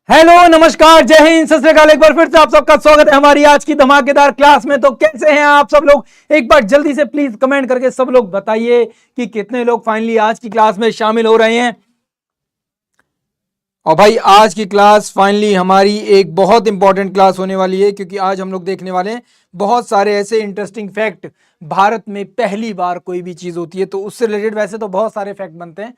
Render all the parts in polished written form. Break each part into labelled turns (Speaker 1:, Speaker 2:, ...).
Speaker 1: Hello नमस्कार जय हिंद सत श्री अकाल। एक बार फिर से आप सबका स्वागत है हमारी आज की धमाकेदार क्लास में। तो कैसे हैं आप सब लोग? एक बार जल्दी से प्लीज कमेंट करके सब लोग बताइए कि कितने लोग फाइनली आज की क्लास में शामिल हो रहे हैं। और भाई आज की क्लास फाइनली हमारी एक बहुत इंपॉर्टेंट क्लास होने वाली है, क्योंकि आज हम लोग देखने वाले हैं बहुत सारे ऐसे इंटरेस्टिंग फैक्ट। भारत में पहली बार कोई भी चीज होती है तो उससे रिलेटेड वैसे तो बहुत सारे फैक्ट बनते हैं,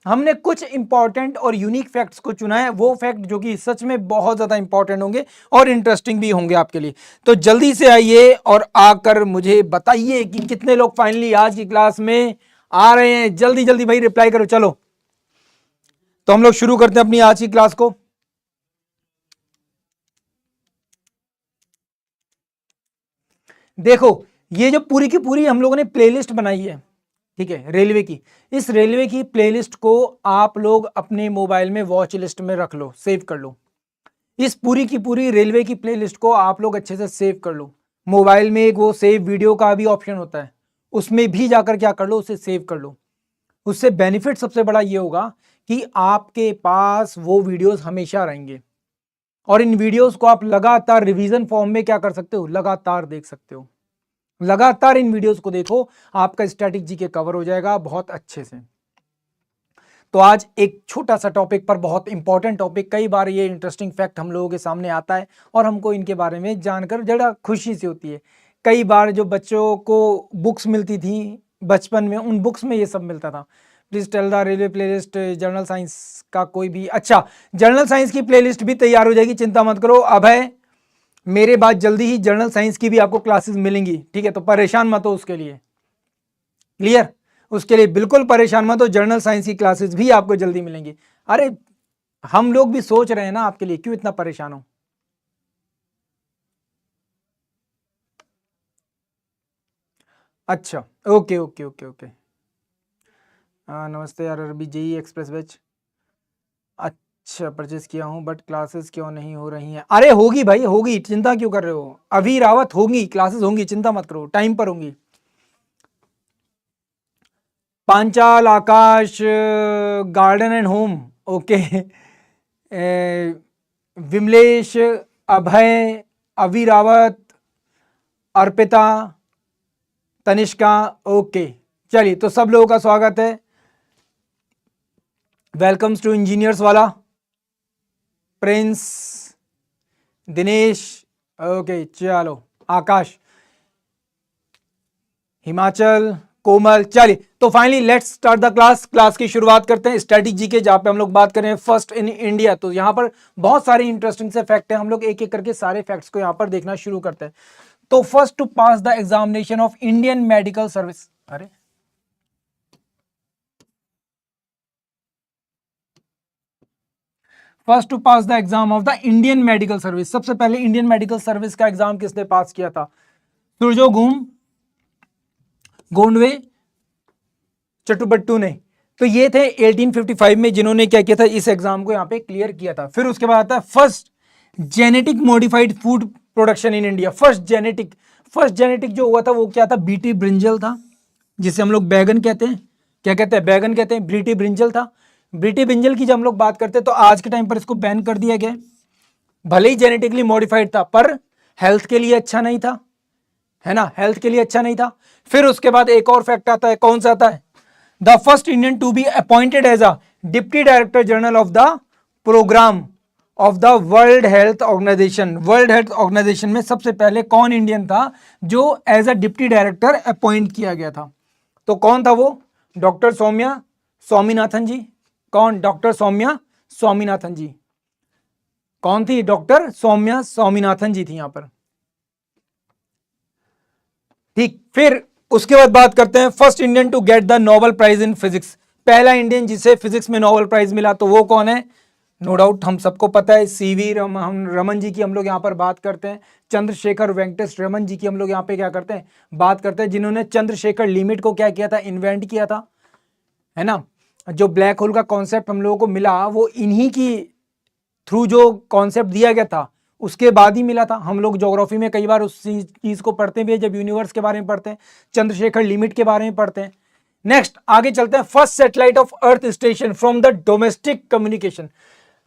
Speaker 1: हमने कुछ इंपॉर्टेंट और यूनिक फैक्ट्स को चुना है, वो फैक्ट जो कि सच में बहुत ज्यादा इंपॉर्टेंट होंगे और इंटरेस्टिंग भी होंगे आपके लिए। तो जल्दी से आइए और आकर मुझे बताइए कि कितने लोग फाइनली आज की क्लास में आ रहे हैं। जल्दी जल्दी भाई रिप्लाई करो। चलो तो हम लोग शुरू करते हैं अपनी आज की क्लास को। देखो ये जो पूरी की पूरी हम लोगों ने प्लेलिस्ट बनाई है, ठीक है, रेलवे की, इस रेलवे की प्लेलिस्ट को आप लोग अपने मोबाइल में वॉच लिस्ट में रख लो, सेव कर लो। इस पूरी की पूरी रेलवे की प्लेलिस्ट को आप लोग अच्छे से सेव कर लो। मोबाइल में एक वो सेव वीडियो का भी ऑप्शन होता है, उसमें भी जाकर क्या कर लो, उसे सेव कर लो। उससे बेनिफिट सबसे बड़ा ये होगा कि आपके पास वो वीडियोस हमेशा रहेंगे और इन वीडियोस को आप लगातार रिवीजन फॉर्म में क्या कर सकते हो, लगातार देख सकते हो। लगातार इन वीडियोस को देखो, आपका स्टैटिक जीके कवर हो जाएगा बहुत अच्छे से। तो आज एक छोटा सा टॉपिक पर, बहुत इंपॉर्टेंट टॉपिक, कई बार ये इंटरेस्टिंग फैक्ट हम लोगों के सामने आता है और हमको इनके बारे में जानकर जरा खुशी सी होती है। कई बार जो बच्चों को बुक्स मिलती थी बचपन में, उन बुक्स में ये सब मिलता था। Please tell the railway playlist general science का कोई भी। अच्छा, जनरल साइंस की प्लेलिस्ट भी तैयार हो जाएगी, चिंता मत करो। अभय मेरे बाद जल्दी ही जनरल साइंस की भी आपको क्लासेस मिलेंगी, ठीक है, तो परेशान मत हो उसके लिए। क्लियर? उसके लिए बिल्कुल परेशान मत हो, जनरल साइंस की क्लासेस भी आपको जल्दी मिलेंगी। अरे हम लोग भी सोच रहे हैं ना आपके लिए, क्यों इतना परेशान हो। अच्छा ओके ओके ओके ओके। नमस्ते यार, अरबी जेई एक्सप्रेस बैच। अच्छा परचेस किया हूं बट क्लासेस क्यों नहीं हो रही हैं? अरे होगी भाई, होगी, चिंता क्यों कर रहे हो। अभी रावत होंगी, क्लासेस होंगी, चिंता मत करो, टाइम पर होंगी। Panchal Akash, garden and home, okay. Vimlesh, Abhay, Avi Rawat, Arpita, Tanishka, okay. चलिए तो सब लोगों का स्वागत है, वेलकम्स टू इंजीनियर्स वाला। प्रिंस, दिनेश, ओके चलो, आकाश, हिमाचल, कोमल। चलिए तो finally let's start the class. Class की शुरुआत करते हैं स्टैटिक जीके, जहां पे हम लोग बात करें फर्स्ट इन इंडिया। तो यहां पर बहुत सारे इंटरेस्टिंग से फैक्ट हैं, हम लोग एक एक करके सारे फैक्ट्स को यहां पर देखना शुरू करते हैं। तो first to pass the examination of Indian medical service, अरे first to pass the exam of the Indian medical service, सबसे पहले इंडियन मेडिकल सर्विस का एग्जाम किसने पास किया था? सुरजो घूम गोंडवे चट्टुबट्टू ने। तो ये थे 1855 में जिन्होंने क्या किया था, इस एग्जाम को यहाँ पे क्लियर किया था। फिर उसके बाद आता है first genetic modified food production in India. First genetic जो हुआ था वो क्या था? बीटी ब्रिंजल था, जिसे हम लोग बैगन कहते हैं। क्या कहते हैं? बैगन कहते हैं। ब्रीटी ब्रिंजल था। ब्रीटी ब्रिंजल की जब हम लोग बात करते हैं तो आज के टाइम पर इसको बैन कर दिया गया। भले ही जेनेटिकली मॉडिफाइड था पर हेल्थ के लिए अच्छा नहीं था, है ना, हेल्थ के लिए अच्छा नहीं था। फिर उसके बाद एक और फैक्ट आता है, कौन सा आता है? The first Indian to be appointed as a deputy director general of the program of the world health organisation. World health organisation में सबसे पहले कौन इंडियन था जो as a deputy director appoint किया गया था? तो कौन था वो? डॉक्टर सौम्या स्वामीनाथन जी। कौन? डॉक्टर सौम्या स्वामीनाथन जी। कौन थी? डॉक्टर सौम्या स्वामीनाथन जी थी यहां पर, ठीक। फिर उसके बाद बात करते हैं first Indian to get the Nobel prize in physics. पहला इंडियन जिसे फिजिक्स में नोबेल प्राइज मिला, तो वो कौन है? नो डाउट हम सबको पता है, सीवी रमन जी की हम लोग यहाँ पर बात करते हैं। चंद्रशेखर वेंकटेश रमन जी की हम लोग यहाँ पे क्या करते हैं, बात करते हैं, जिन्होंने चंद्रशेखर लिमिट को क्या किया था? इन्वेंट किया था, है ना। जो ब्लैक होल का कॉन्सेप्ट हम लोगों को मिला वो इन्हीं की थ्रू, जो कॉन्सेप्ट दिया गया था उसके बाद ही मिला था। हम लोग ज्योग्राफी में कई बार उस चीज को पढ़ते भी है, जब यूनिवर्स के बारे में पढ़ते हैं, चंद्रशेखर लिमिट के बारे में पढ़ते हैं। नेक्स्ट आगे चलते हैं, first satellite of earth station from the domestic communication.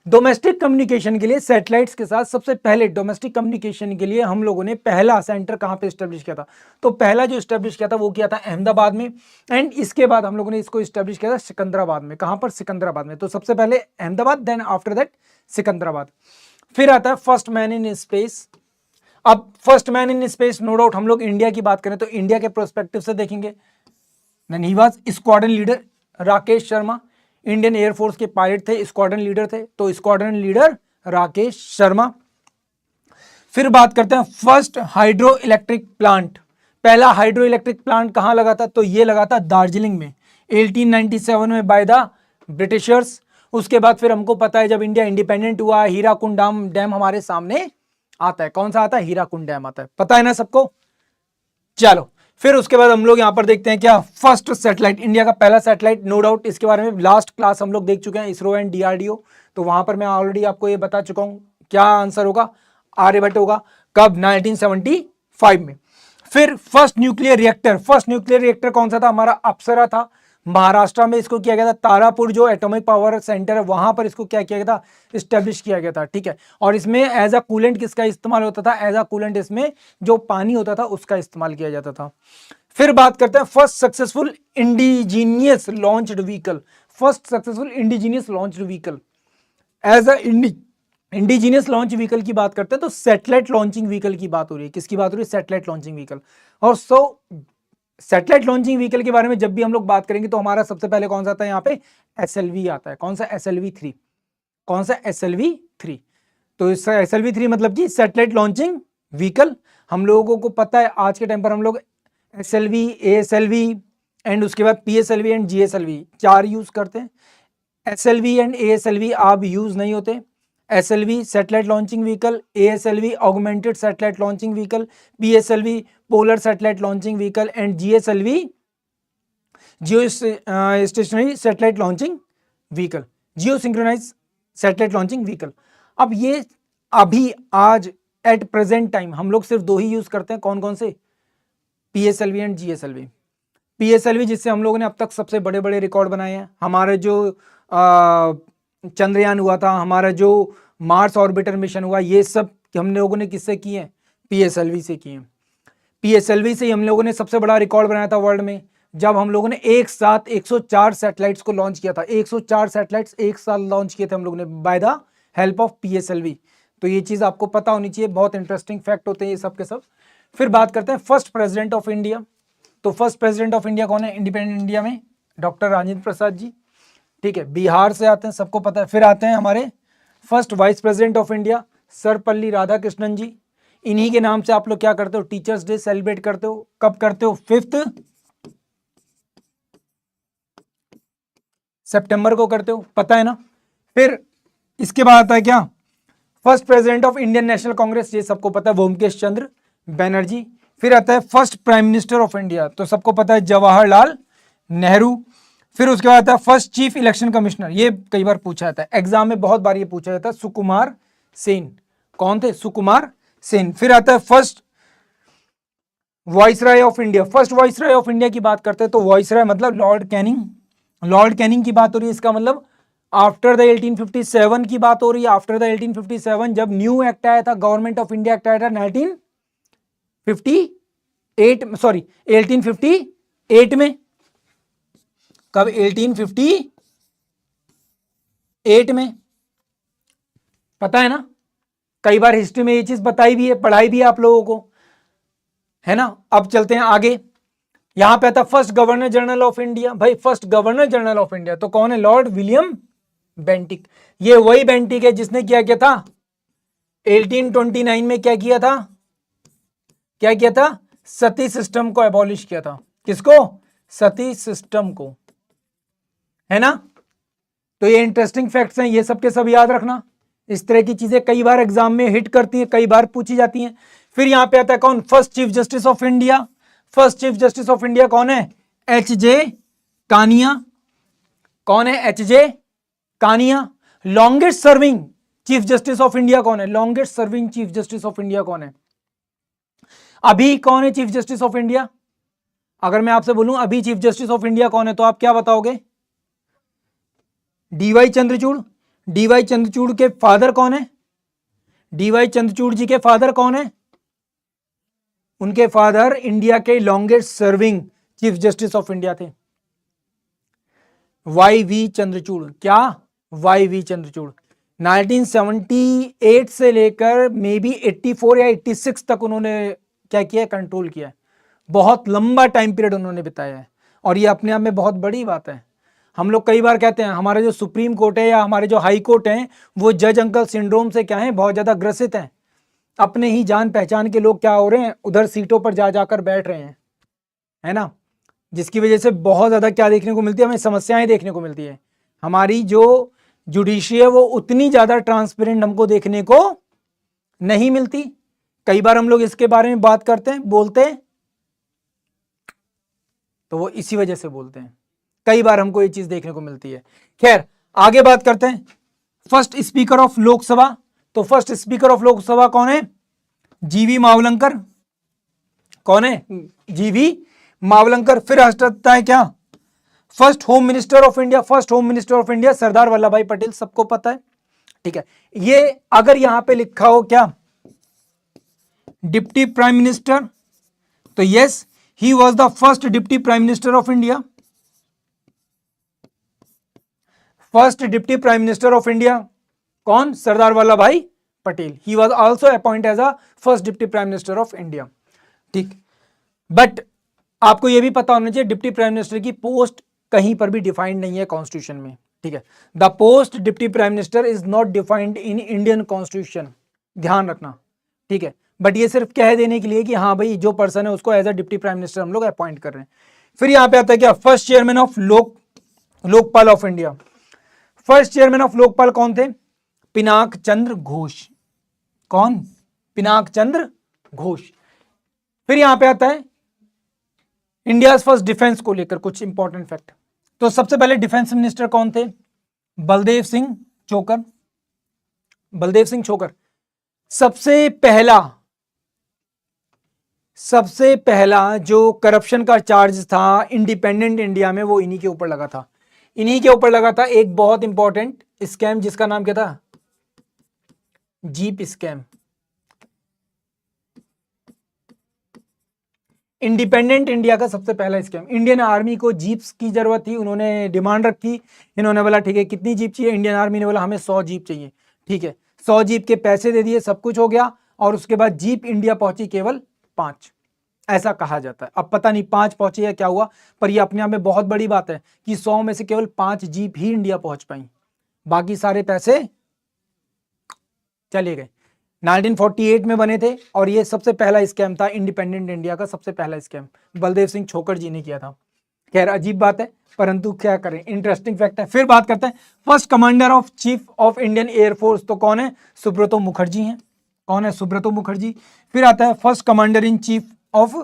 Speaker 1: Domestic communication के लिए सैटेलाइट्स के साथ सबसे पहले डोमेस्टिक कम्युनिकेशन के लिए हम लोगों ने पहला सेंटर कहां पे स्टेब्लिश किया था? तो पहला जो स्टेब्लिश किया था वो किया था अहमदाबाद में, एंड इसके बाद हम लोगों ने इसको स्टेब्लिश किया था सिकंदराबाद में। कहां पर? सिकंदराबाद में। तो सबसे पहले Ahmedabad, then after that Secunderabad. फिर आता है फर्स्ट मैन इन स्पेस। अब first man in space, no doubt हम लोग इंडिया की बात करें तो इंडिया के प्रोस्पेक्टिव से देखेंगे, then he was squadron leader Rakesh Sharma. Indian air force के पायलट थे, स्क्वाड्रन लीडर थे, तो स्क्वाड्रन लीडर राकेश शर्मा। फिर बात करते हैं फर्स्ट हाइड्रो इलेक्ट्रिक प्लांट। पहला हाइड्रो इलेक्ट्रिक प्लांट कहां लगा था? तो ये लगा था दार्जिलिंग में 1897 में बाय द ब्रिटिशर्स। उसके बाद फिर हमको पता है जब इंडिया इंडिपेंडेंट हुआ, हीराकुंड डैम हमारे सामने आता है। कौन सा आता है? हीराकुंड डैम आता है, पता है ना सबको। चलो फिर उसके बाद हम लोग यहां पर देखते हैं क्या, फर्स्ट सैटेलाइट, इंडिया का पहला सैटेलाइट, नो डाउट इसके बारे में लास्ट क्लास हम लोग देख चुके हैं, इसरो एंड डीआरडीओ। तो वहां पर मैं ऑलरेडी आपको ये बता चुका हूं क्या आंसर होगा, आर्यभट्ट होगा। कब? 1975 में। फिर first nuclear reactor, first nuclear reactor कौन सा था? हमारा अप्सरा था, महाराष्ट्र में इसको किया गया था। तारापुर जो एटॉमिक पावर सेंटर है वहां पर इसको क्या किया गया था? स्टेब्लिश किया गया था, ठीक है। और इसमें एज अ कूलेंट किसका इस्तेमाल होता था? एज अ कूलेंट इसमें जो पानी होता था उसका इस्तेमाल किया जाता था। फिर बात करते हैं first successful indigenous launched vehicle. First successful indigenous launched vehicle as a indigenous launch vehicle की बात करते हैं तो सैटेलाइट लॉन्चिंग व्हीकल की बात हो रही है। किसकी बात हो रही है? Satellite launching vehicle. और सैटेलाइट लॉन्चिंग व्हीकल के बारे में जब भी हम लोग बात करेंगे तो हमारा सबसे पहले कौन सा आता है यहाँ पे? SLV आता है। कौन सा? SLV-3। कौन सा? SLV-3। तो इस SLV-3 मतलब कि सैटेलाइट लॉन्चिंग व्हीकल। हम लोगों को पता है आज के टाइम पर हम लोग SLV, ASLV एंड उसके बाद PSLV एंड GSLV 4 यूज करते हैं। SLV एंड ASLV आप यूज नहीं होते। SLV satellite launching vehicle, ASLV augmented satellite launching vehicle, PSLV polar satellite launching vehicle and GSLV geo stationary satellite launching vehicle, geo synchronise satellite launching vehicle. अब ये अभी आज at present time हम लोग सिर्फ 2 ही यूज करते हैं। कौन कौन से? PSLV and GSLV। PSLV जिससे हम लोगों ने अब तक सबसे बड़े बड़े रिकॉर्ड बनाए हैं। हमारे जो चंद्रयान हुआ था, हमारा जो मार्स ऑर्बिटर मिशन हुआ, ये सब हम लोगों ने किससे किए हैं? PSLV से किए हैं। PSLV से ही हम लोगों ने सबसे बड़ा रिकॉर्ड बनाया था वर्ल्ड में, जब हम लोगों ने एक साथ 104 सैटेलाइट्स को लॉन्च किया था। 104 सैटेलाइट्स एक साथ लॉन्च किए थे हम लोगों ने by the help of PSLV। तो ये चीज आपको पता होनी चाहिए, बहुत इंटरेस्टिंग फैक्ट होते हैं ये सब के सब। फिर बात करते हैं फर्स्ट प्रेसिडेंट ऑफ इंडिया। तो फर्स्ट प्रेसिडेंट ऑफ इंडिया कौन है इंडिपेंडेंट इंडिया में? डॉक्टर राजेंद्र प्रसाद जी, ठीक है, बिहार से आते हैं, सबको पता है। फिर आते हैं हमारे first vice president of India Sarvepalli Radhakrishnan ji. इन्हीं के नाम से आप लोग क्या करते हो? टीचर्स डे सेलिब्रेट करते हो। कब करते हो? 5 सितंबर को करते हो, पता है ना। फिर इसके बाद आता है क्या? First president of Indian national Congress, ये सबको पता है, व्योमकेश चंद्र बैनर्जी। फिर आता है first prime minister of India, तो सबको पता है जवाहरलाल नेहरू। फिर उसके बाद आता है फर्स्ट चीफ इलेक्शन कमिश्नर, ये कई बार पूछा जाता है एग्जाम में, बहुत बार ये पूछा जाता है, सुकुमार सेन। कौन थे? सुकुमार सेन। फिर आता है first viceroy of India. First viceroy of India की बात करते हैं तो वॉइसराय मतलब लॉर्ड कैनिंग। लॉर्ड कैनिंग की बात हो रही है, इसका मतलब आफ्टर द 1857 की बात हो रही है। आफ्टर द 1857 जब न्यू एक्ट आया था, गवर्नमेंट ऑफ इंडिया एक्ट आया था 1958, सॉरी 1858 में। कब? 1858 में, पता है ना। कई बार हिस्ट्री में ये चीज बताई भी है, पढ़ाई भी है आप लोगों को, है ना। अब चलते हैं आगे। यहां पे आता first governor general of India. भाई first governor general of India तो कौन है? Lord William Bentinck. ये वही बेंटिक है जिसने क्या किया था 1829 में? क्या किया था? क्या किया था? सती सिस्टम को एबॉलिश किया था। किसको? सती सिस्टम को, है ना। तो ये इंटरेस्टिंग फैक्ट्स हैं, ये सब के सब याद रखना। इस तरह की चीजें कई बार एग्जाम में हिट करती हैं, कई बार पूछी जाती हैं। फिर यहां पे आता है कौन? First chief justice of India. First chief justice of India कौन है? HJ कानिया। कौन है? HJ Kania. Longest serving chief justice of India कौन है? Longest serving chief justice of India कौन है? अभी कौन है चीफ जस्टिस ऑफ इंडिया? अगर मैं आपसे बोलूं अभी चीफ जस्टिस ऑफ इंडिया कौन है तो आप क्या बताओगे? DY चंद्रचूड़। डीवाई चंद्रचूड़ के फादर कौन है? डीवाई चंद्रचूड़ जी के फादर कौन है? उनके फादर इंडिया के longest serving chief justice of India थे, वाई वी चंद्रचूड़। क्या? Y V Chandrachud. 1978 से लेकर मे बी 84 या 86 तक उन्होंने क्या किया? कंट्रोल किया है। बहुत लंबा टाइम पीरियड उन्होंने बिताया है, और ये अपने आप में बहुत बड़ी बात है। हम लोग कई बार कहते हैं हमारे जो सुप्रीम कोर्ट है या हमारे जो हाई कोर्ट हैं वो जज अंकल सिंड्रोम से क्या है? बहुत ज्यादा ग्रसित हैं। अपने ही जान पहचान के लोग क्या हो रहे हैं? उधर सीटों पर जा जाकर बैठ रहे हैं, है ना, जिसकी वजह से बहुत ज्यादा क्या देखने को मिलती है? हमें समस्याएं देखने को मिलती है। हमारी जो जुडिशरी है वो उतनी ज्यादा ट्रांसपेरेंट हमको देखने को नहीं मिलती। कई बार हम लोग इसके बारे में बात करते हैं, बोलते हैं, तो वो इसी वजह से बोलते हैं। कई बार हमको ये चीज देखने को मिलती है। खैर, आगे बात करते हैं। फर्स्ट स्पीकर ऑफ लोकसभा, तो फर्स्ट स्पीकर ऑफ लोकसभा कौन है? जीवी मावलंकर। कौन है? जीवी मावलंकर। फिर राष्ट्रपिता है क्या? First home minister of India, first home minister of India Sardar Vallabh भाई पटेल, सबको पता है। ठीक है, ये अगर यहां पे लिखा हो क्या डिप्टी प्राइम मिनिस्टर, तो yes, he was the first deputy prime minister of India. First deputy prime minister of India कौन? सरदार वल्लभ भाई Patel. He was also appointed as a first deputy prime minister of India. ठीक, but आपको यह भी पता होना चाहिए डिप्टी प्राइम मिनिस्टर की पोस्ट कहीं पर भी डिफाइंड नहीं है कॉन्स्टिट्यूशन में। ठीक है, the post deputy prime minister is not defined in Indian constitution, ध्यान रखना। ठीक है, बट ये सिर्फ कह देने के लिए कि हाँ भाई जो पर्सन है उसको as a deputy prime minister हम लोग अपॉइंट कर रहे हैं। फिर यहां पे आता है क्या? First chairman of Lokpal of India. First chairman of Lokpal कौन थे? पिनाक चंद्र घोष। कौन? पिनाक चंद्र घोष। फिर यहां पे आता है इंडिया फर्स्ट डिफेंस को लेकर कुछ इंपॉर्टेंट फैक्ट। तो सबसे पहले डिफेंस मिनिस्टर कौन थे? बलदेव सिंह चोकर। बलदेव सिंह चोकर। सबसे पहला जो करप्शन का चार्ज था इंडिपेंडेंट इंडिया में वो इन्हीं के ऊपर लगा था। इन्हीं के ऊपर लगा था एक बहुत इंपॉर्टेंट स्कैम जिसका नाम क्या था? Jeep scam. इंडिपेंडेंट इंडिया का सबसे पहला स्कैम। इंडियन आर्मी को जीप्स की जरूरत थी, उन्होंने डिमांड रखी। इन्होंने बोला ठीक है कितनी जीप चाहिए? इंडियन आर्मी ने बोला हमें 100 जीप चाहिए। ठीक है, 100 जीप के पैसे दे दिए, सब कुछ हो गया, और उसके बाद जीप इंडिया पहुंची केवल 5, ऐसा कहा जाता है। अब पता नहीं 5 पहुंची या क्या हुआ, पर यह अपने आप में बहुत बड़ी बात है कि 100 में से केवल 5 जीप ही इंडिया पहुंच पाई, बाकी सारे पैसे चले गए। 1948 में बने थे, और ये सबसे पहला स्कैम था इंडिपेंडेंट इंडिया का, सबसे पहला स्कैम बलदेव सिंह छोकर जी ने किया था। खैर अजीब बात है, परंतु क्या करें, इंटरेस्टिंग फैक्ट है। फिर बात करते हैं first commander of chief of Indian air force, तो कौन है? सुब्रतो मुखर्जी हैं। कौन है? सुब्रतो मुखर्जी। फिर आता है first commander in chief of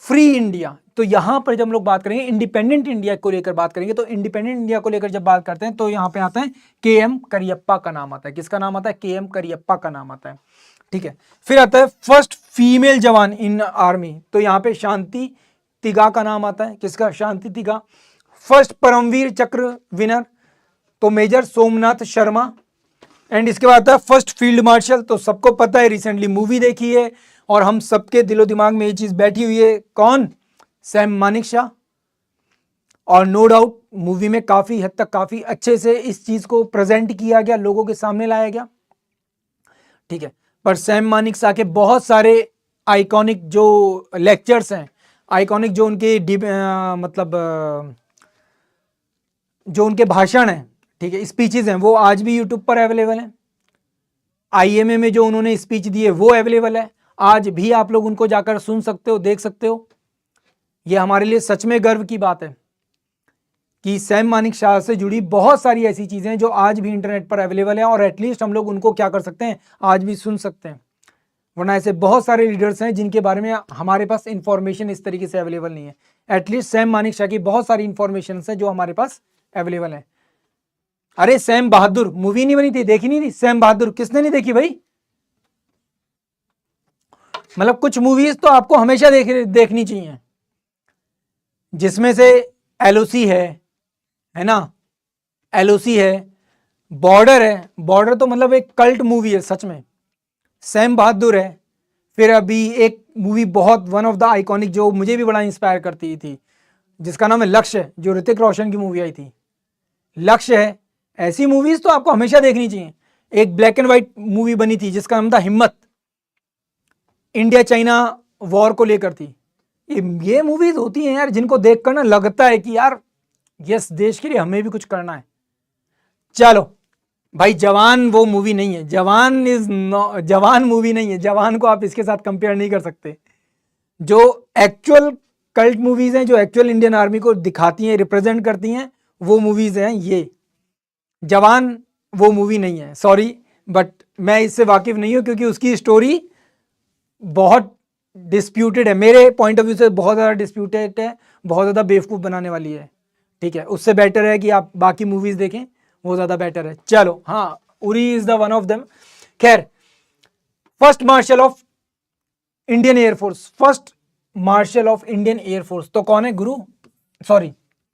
Speaker 1: free India. तो यहां पर जब हम लोग बात करेंगे इंडिपेंडेंट इंडिया को लेकर बात करेंगे, तो इंडिपेंडेंट इंडिया को लेकर जब बात करते हैं तो यहां पे आता है के.एम. करियप्पा का नाम आता है। किसका नाम आता है? के.एम. करियप्पा का नाम आता है। ठीक है, फिर आता है फर्स्ट फीमेल जवान इन आर्मी, तो यहां पे शांति तिगा का नाम आता है। किसका? शांति तिगा। फर्स्ट परमवीर चक्र विनर, तो मेजर सोमनाथ शर्मा। एंड इसके बाद आता है फर्स्ट फील्ड मार्शल, तो सबको पता है, रिसेंटली मूवी देखी है और हम सबके दिलो दिमाग में ये चीज बैठी हुई है। कौन? सैम मानेकशॉ। और नो डाउट मूवी में काफी हद तक काफी अच्छे से इस चीज को प्रेजेंट किया गया, लोगों के सामने लाया गया। ठीक है, पर सैम मानेकशॉ के बहुत सारे आइकॉनिक जो लेक्चर्स हैं, आइकॉनिक जो उनके जो उनके भाषण हैं, ठीक है, स्पीचेस हैं, वो आज भी यूट्यूब पर अवेलेबल हैं। आईएमए में जो उन्होंने स्पीच दी है वो अवेलेबल है, आज भी आप लोग उनको जाकर सुन सकते हो, देख सकते हो। ये हमारे लिए सच में गर्व की बात है कि सैम मानेकशॉ से जुड़ी बहुत सारी ऐसी चीजें हैं जो आज भी इंटरनेट पर अवेलेबल है, और एटलीस्ट हम लोग उनको क्या कर सकते हैं, आज भी सुन सकते हैं। वरना ऐसे बहुत सारे लीडर्स हैं जिनके बारे में हमारे पास इंफॉर्मेशन इस तरीके से अवेलेबल नहीं है। एटलीस्ट सैम मानेकशॉ की बहुत सारी इंफॉर्मेशन है जो हमारे पास अवेलेबल है। अरे सैम बहादुर मूवी नहीं बनी थी, देखी नहीं थी? सैम बहादुर किसने नहीं देखी भाई? मतलब कुछ मूवीज तो आपको हमेशा देखनी चाहिए, जिसमें से एलओसी है ना, एलओसी है, बॉर्डर है, बॉर्डर तो मतलब एक कल्ट मूवी है सच में। सैम बहादुर है। फिर अभी एक मूवी बहुत वन ऑफ द आइकॉनिक जो मुझे भी बड़ा इंस्पायर करती थी, जिसका नाम है लक्ष्य, जो ऋतिक रोशन की मूवी आई थी, लक्ष्य है। ऐसी मूवीज तो आपको हमेशा देखनी चाहिए। एक ब्लैक एंड व्हाइट मूवी बनी थी जिसका नाम था हिम्मत, इंडिया चाइना वॉर को लेकर थी। ये मूवीज होती हैं यार जिनको देखकर ना लगता है कि यार यस, देश के लिए हमें भी कुछ करना है। चलो भाई, जवान वो मूवी नहीं है, जवान इज जवान मूवी नहीं है, जवान को आप इसके साथ कंपेयर नहीं कर सकते। जो एक्चुअल कल्ट मूवीज हैं, जो एक्चुअल इंडियन आर्मी को दिखाती हैं, रिप्रेजेंट करती हैं, वो मूवीज हैं ये। जवान वो मूवी नहीं है, सॉरी, बट मैं इससे वाकिफ नहीं हूं क्योंकि उसकी स्टोरी बहुत डिस्प्यूटेड है, मेरे पॉइंट ऑफ व्यू से बहुत ज़्यादा डिस्प्यूटेड है, बहुत ज़्यादा बेवकूफ़ बनाने वाली है। ठीक है, उससे बेटर है कि आप बाकी मूवीज़ देखें, वो ज़्यादा बेटर है। चलो हाँ, Uri is the one of them. खैर, first marshal of Indian air force, first marshal of Indian air force तो कौन है गुरु? सॉरी,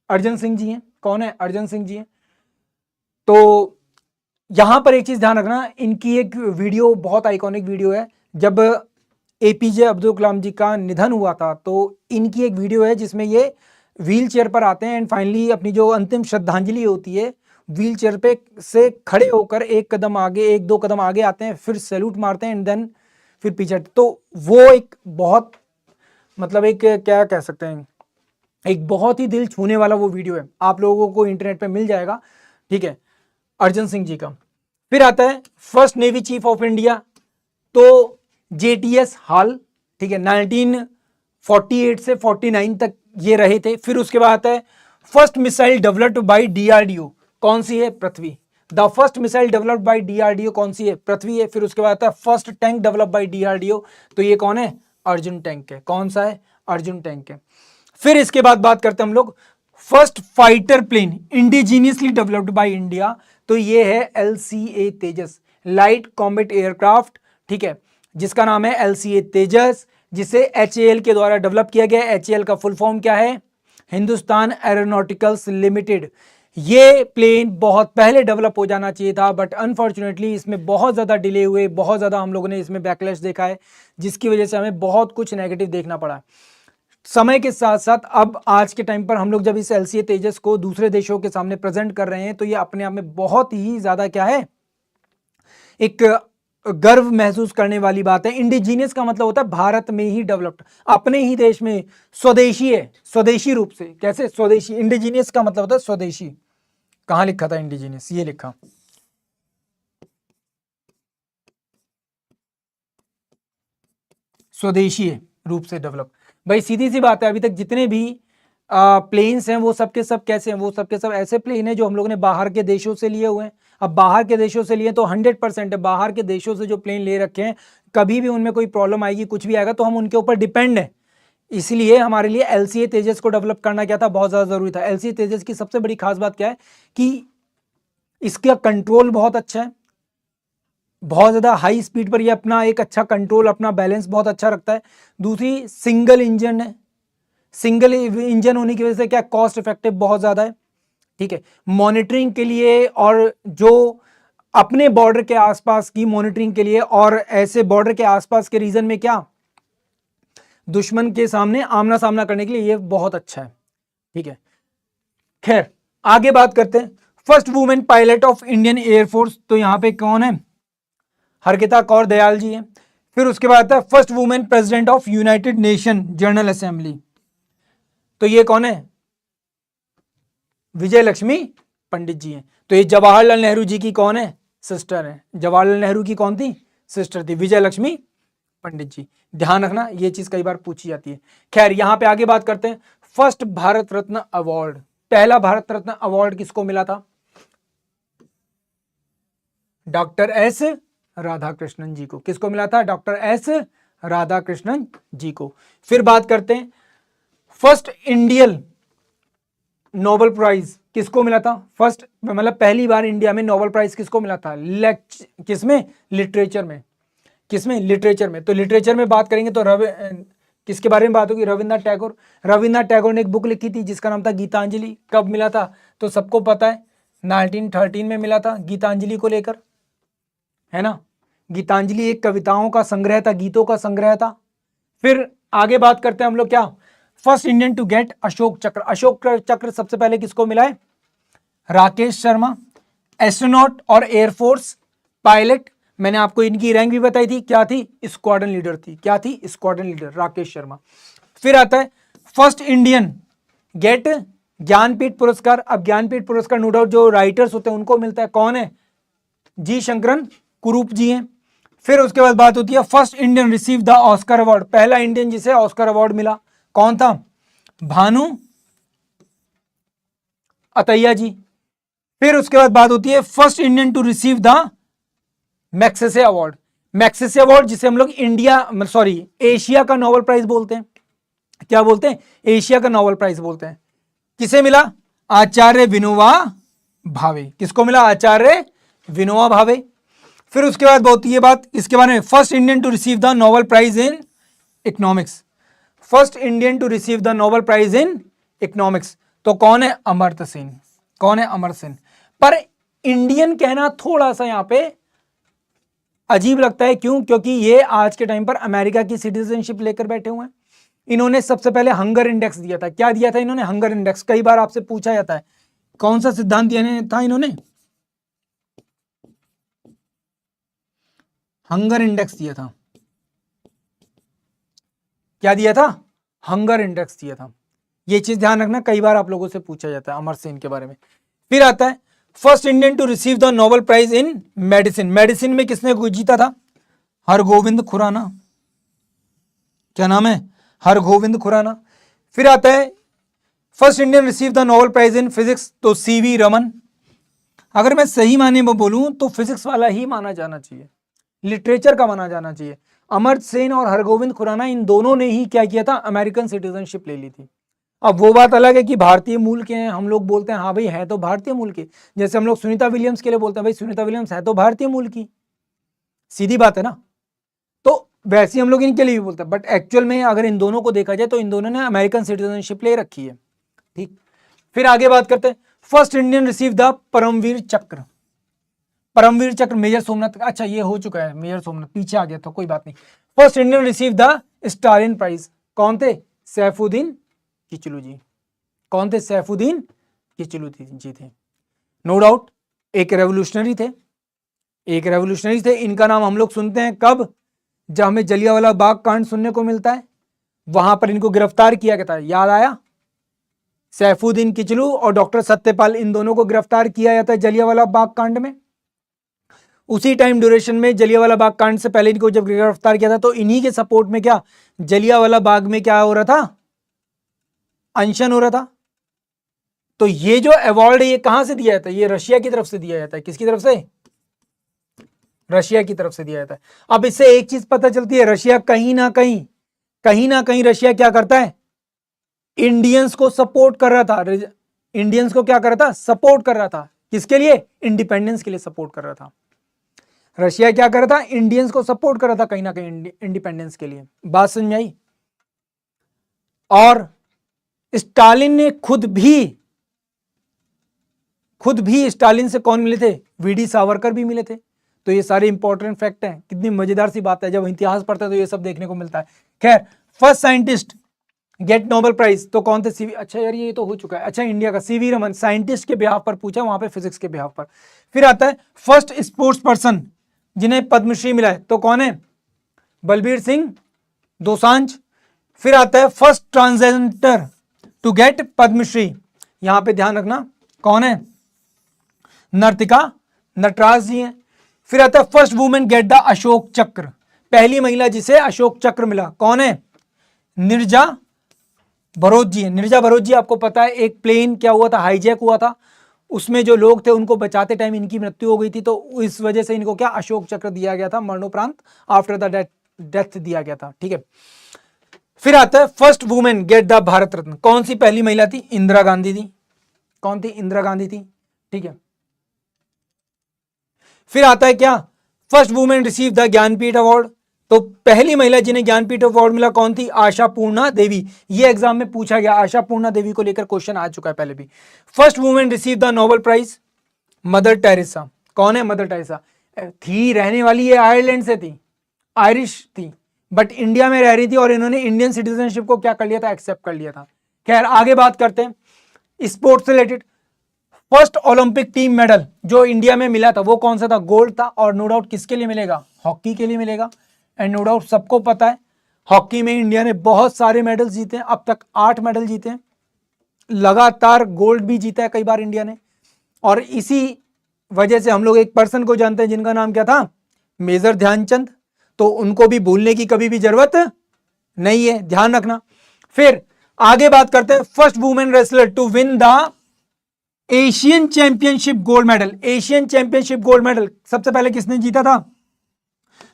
Speaker 1: अर्जन सिंह जी हैं। कौन है? अर्जन सिंह जी हैं। तो यहां पर एक चीज ध्यान रखना, इनकी एक वीडियो बहुत आइकॉनिक वीडियो है। जब एपीजे अब्दुल कलाम जी का निधन हुआ था तो इनकी एक वीडियो है जिसमें ये व्हील चेयर पर आते हैं एंड फाइनली अपनी जो अंतिम श्रद्धांजलि होती है, व्हील चेयर पे से खड़े होकर एक कदम आगे, एक दो कदम आगे आते हैं, फिर सैल्यूट मारते हैं एंड देन फिर पीछे। तो वो एक बहुत, मतलब एक क्या कह सकते हैं, एक बहुत ही दिल छूने वाला वो वीडियो है, आप लोगों को इंटरनेट पे मिल जाएगा। ठीक है, अर्जन सिंह जी का। फिर आता है first navy chief of India, तो जेटीएस हाल। ठीक है, 1948 से 49 तक ये रहे थे। फिर उसके बाद आता है first missile developed by DRDO, कौन सी है? Prithvi. The first missile developed by DRDO कौन सी है? पृथ्वी है। फिर उसके बाद आता है first tank develop by DRDO, तो ये कौन है? अर्जुन टैंक है। कौन सा है? अर्जुन टैंक है। फिर इसके बाद बात करते हैं हम लोग first fighter plane indigenously developed by India, तो ये है LCA Tejas, light combat aircraft. ठीक है, जिसका नाम है एलसीए तेजस, जिसे एचएएल के द्वारा डेवलप किया गया। एचएएल का फुल फॉर्म क्या है? Hindustan aeronauticals limited. ये प्लेन बहुत पहले डेवलप हो जाना चाहिए था, बट अनफॉर्चुनेटली इसमें बहुत ज़्यादा डिले हुए, बहुत ज़्यादा हम लोगों ने इसमें बैकलैश देखा है, जिसकी वजह से हमें बहुत कुछ नेगेटिव देखना पड़ा। समय के साथ साथ अब आज के टाइम पर हम लोग जब इस एलसीए तेजस को दूसरे देशों के सामने प्रेजेंट कर रहे हैं, तो ये अपने आप में बहुत ही ज़्यादा क्या है, एक गर्व महसूस करने वाली बात है। इंडिजीनियस का मतलब होता है भारत में ही डेवलप्ड, अपने ही देश में, स्वदेशी है, स्वदेशी रूप से। कैसे स्वदेशी? इंडिजीनियस का मतलब होता है स्वदेशी। कहां लिखा था इंडिजीनियस? ये लिखा, स्वदेशी रूप से डेवलप। भाई सीधी सी बात है, अभी तक जितने भी प्लेन्स हैं वो सब के सब कैसे हैं? वो सब के सब ऐसे प्लेन हैं जो हम लोगों ने बाहर के देशों से लिए हुए हैं। अब बाहर के देशों से लिए तो 100% है, बाहर के देशों से जो प्लेन ले रखे हैं, कभी भी उनमें कोई प्रॉब्लम आएगी, कुछ भी आएगा तो हम उनके ऊपर डिपेंड है। इसलिए हमारे लिए एलसीए तेजस को डेवलप करना क्या था? बहुत ज़्यादा ज़रूरी था। एलसीए तेजस की सबसे बड़ी खास बात क्या है कि इसका कंट्रोल बहुत अच्छा है, बहुत ज़्यादा हाई स्पीड पर ये अपना एक अच्छा कंट्रोल, अपना बैलेंस बहुत अच्छा रखता है। दूसरी, सिंगल इंजन है, सिंगल इंजन होने की वजह से क्या, कॉस्ट इफेक्टिव बहुत ज़्यादा है। ठीक है, मॉनिटरिंग के लिए और जो अपने बॉर्डर के आसपास की मॉनिटरिंग के लिए, और ऐसे बॉर्डर के आसपास के रीजन में क्या, दुश्मन के सामने आमना सामना करने के लिए ये बहुत अच्छा है। ठीक है, खैर आगे बात करते हैं। First women pilot of Indian air force, तो यहां पे कौन है? हरकिता कौर दयाल जी है। फिर उसके बाद आता है first women president of United nation general assembly, तो ये कौन है? विजय लक्ष्मी पंडित जी हैं। तो ये जवाहरलाल नेहरू जी की कौन है? सिस्टर है। जवाहरलाल नेहरू की कौन थी? सिस्टर थी, विजय लक्ष्मी पंडित जी। ध्यान रखना, ये चीज कई बार पूछी जाती है। खैर यहां पे आगे बात करते हैं। फर्स्ट भारत रत्न अवार्ड, पहला भारत रत्न अवार्ड किसको मिला था? डॉक्टर एस राधाकृष्णन जी को। किसको मिला था? डॉक्टर एस राधाकृष्णन जी को। फिर बात करते हैं फर्स्ट इंडियन नोबेल प्राइज किसको मिला था? फर्स्ट मतलब पहली बार इंडिया में नोबेल प्राइज किसको मिला था? किसमें? लिटरेचर में। किसमें? लिटरेचर में। तो लिटरेचर में बात करेंगे तो किसके बारे में बात होगी? रविन्द्रनाथ टैगोर। रविन्द्रनाथ टैगोर ने एक बुक लिखी थी जिसका नाम था गीतांजलि। कब मिला था? तो सबको पता है 1913 में मिला था गीतांजलि को लेकर, है ना। गीतांजलि एक कविताओं का संग्रह था, गीतों का संग्रह था। फिर आगे बात करते हैं हम लोग क्या, first Indian to get Ashok Chakra. Ashok Chakra सबसे पहले किसको मिला है, राकेश शर्मा, एस्ट्रोनॉट और एयरफोर्स पायलट। मैंने आपको इनकी रैंक भी बताई थी, क्या थी, स्क्वाड्रन लीडर थी। क्या थी, स्क्वाड्रन लीडर, राकेश शर्मा। फिर आता है फर्स्ट इंडियन गेट ज्ञानपीठ पुरस्कार। अब ज्ञानपीठ पुरस्कार नो डाउट जो राइटर्स होते हैं उनको मिलता है, कौन है, जी शंकरन कुरूप जी हैं। फिर उसके बाद बात होती है first Indian receive the Oscar award. पहला इंडियन जिसे ऑस्कर अवार्ड मिला कौन था, भानु अतैया जी। फिर उसके बाद बात होती है first Indian to receive the Magsaysay award. Magsaysay award जिसे हम लोग एशिया का नोबेल प्राइज बोलते हैं। क्या बोलते हैं, एशिया का नोबेल प्राइज बोलते हैं। किसे मिला, आचार्य विनोबा भावे। किसको मिला, आचार्य विनोबा भावे। फिर उसके बाद बहुत ये बात इसके बारे में, first Indian to receive the Nobel prize in economics. First Indian to receive the Nobel prize in economics तो कौन है, अमर्त्य सेन। कौन है, अमर्त्य सेन। पर इंडियन कहना थोड़ा सा यहां पे अजीब लगता है, क्यों, क्योंकि ये आज के टाइम पर अमेरिका की सिटीजनशिप लेकर बैठे हुए हैं। इन्होंने सबसे पहले हंगर इंडेक्स दिया था। क्या दिया था इन्होंने, हंगर इंडेक्स। कई बार आपसे पूछा जाता है कौन सा सिद्धांत दिया था इन्होंने, हंगर इंडेक्स दिया था। क्या दिया था, हंगर इंडेक्स दिया था। ये चीज ध्यान रखना, कई बार आप लोगों से पूछा जाता है अमर्त्य सेन के बारे में। फिर आता है first Indian to receive the Nobel prize in medicine. Medicine में किसने जीता था, हरगोविंद खुराना। क्या नाम है, हरगोविंद खुराना। फिर आता है first Indian receive the Nobel prize in physics तो सीवी रमन। अगर मैं सही माने में बोलूं तो फिजिक्स वाला ही माना जाना चाहिए, लिटरेचर का माना जाना चाहिए। अमर्त्य सेन और हरगोविंद खुराना इन दोनों ने ही क्या किया था, अमेरिकन सिटीजनशिप ले ली थी। अब वो बात अलग है कि भारतीय मूल के हैं, हम लोग बोलते हैं हाँ भाई है तो भारतीय मूल के। जैसे हम लोग सुनीता विलियम्स के लिए बोलते हैं भाई सुनीता विलियम्स है तो भारतीय मूल की, सीधी बात है ना। तो वैसे ही हम लोग इनके लिए भी बोलते हैं, बट एक्चुअल में अगर इन दोनों को देखा जाए तो इन दोनों ने अमेरिकन सिटीजनशिप ले रखी है। ठीक, फिर आगे बात करते हैं first Indian receive the Paramvir Chakra. Paramvir चक्र मेजर सोमनाथ, अच्छा ये हो चुका है, मेजर सोमनाथ पीछे आ गया था, कोई बात नहीं। First Indian receive the Stalin prize कौन थे, सैफुद्दीन किचलू जी। कौन थे, सैफुद्दीन किचलू जी थे। नो डाउट एक रेवोल्यूशनरी थे, एक रेवोल्यूशनरी थे। इनका नाम हम लोग सुनते हैं कब, जब हमें जलियांवाला बाग कांड सुनने को मिलता है, वहां पर इनको गिरफ्तार किया गया था, याद आया। सैफुद्दीन किचलू और डॉक्टर सत्यपाल, इन दोनों को गिरफ्तार किया जाता है जलियांवाला बाग कांड में। उसी टाइम ड्यूरेशन में जलियांवाला बाग कांड से पहले इनको जब गिरफ्तार किया था तो इन्हीं के सपोर्ट में क्या जलियांवाला बाग में क्या हो रहा था, अनशन हो रहा था। तो ये जो अवार्ड है ये कहां से दिया जाता है, ये रशिया की तरफ से दिया जाता है। किसकी तरफ से, रशिया की तरफ से दिया जाता है। अब इससे एक चीज पता चलती है, रशिया कहीं ना कहीं रशिया क्या करता है, इंडियंस को सपोर्ट कर रहा था। इंडियंस को क्या कर रहा था, सपोर्ट कर रहा था। किसके लिए, इंडिपेंडेंस के लिए सपोर्ट कर रहा था। रशिया क्या कर रहा था, इंडियंस को सपोर्ट कर रहा था कहीं ना कहीं इंडिपेंडेंस के लिए। बात समझ में आई। और स्टालिन ने खुद भी स्टालिन से कौन मिले थे, वीडी सावरकर भी मिले थे। तो ये सारे इंपॉर्टेंट फैक्ट हैं। कितनी मजेदार सी बात है, जब इतिहास पढ़ते हैं तो ये सब देखने को मिलता है। खैर, first scientist get Nobel prize तो कौन थे, सीवी, अच्छा यार ये तो हो चुका है। अच्छा, इंडिया का सीवी रमन, साइंटिस्ट के बिहाफ पर पूछा, वहां पे फिजिक्स के बिहाफ पर। फिर आता है फर्स्ट स्पोर्ट्स पर्सन जिन्हें पद्मश्री मिला है तो कौन है, बलबीर सिंह दोसांझ। फिर आता है first transgender to get Padmashri, यहां पे ध्यान रखना कौन है, नर्तिका नटराज जी हैं। फिर आता है first women get the Ashok चक्र, पहली महिला जिसे अशोक चक्र मिला कौन है, नीरजा भरोच जी है। नीरजा भरोच जी आपको पता है एक प्लेन क्या हुआ था, हाईजैक हुआ था, उसमें जो लोग थे उनको बचाते टाइम इनकी मृत्यु हो गई थी, तो इस वजह से इनको क्या अशोक चक्र दिया गया था, मरणोपरांत आफ्टर द डेथ दिया गया था। ठीक है, फिर आता है first women get the Bharat Ratna, कौन सी पहली महिला थी, इंदिरा गांधी थी। कौन थी, इंदिरा गांधी थी। ठीक है, फिर आता है क्या, first women receive the Jnanpith award, तो पहली महिला जिन्हें ज्ञानपीठ अवार्ड मिला कौन थी, आशा पूर्णा देवी। ये एग्जाम में पूछा गया, आशा पूर्णा देवी को लेकर क्वेश्चन आ चुका है पहले भी। First women receive the Nobel prize, mother Teresa. कौन है मदर टेरेसा? थी, रहने वाली ये आयरलैंड से थी, आयरिश थी, बट इंडिया में रह रही थी और इन्होंने इंडियन सिटीजनशिप को क्या कर लिया था, एक्सेप्ट कर लिया था। खैर आगे बात करते हैं स्पोर्ट्स से related. First Olympic team medal जो इंडिया में मिला था वो कौन सा था? गोल्ड था। और नो डाउट किसके लिए मिलेगा? हॉकी के लिए मिलेगा। एंड नो डाउट सबको पता है हॉकी में इंडिया ने बहुत सारे मेडल जीते हैं, अब तक 8 मेडल जीते हैं, लगातार गोल्ड भी जीता है कई बार इंडिया ने। और इसी वजह से हम लोग एक पर्सन को जानते हैं जिनका नाम क्या था? मेजर ध्यानचंद। तो उनको भी भूलने की कभी भी जरूरत नहीं है, ध्यान रखना। फिर आगे बात करते हैं first women wrestler to win the Asian championship gold medal. Asian championship gold medal सबसे पहले किसने जीता था?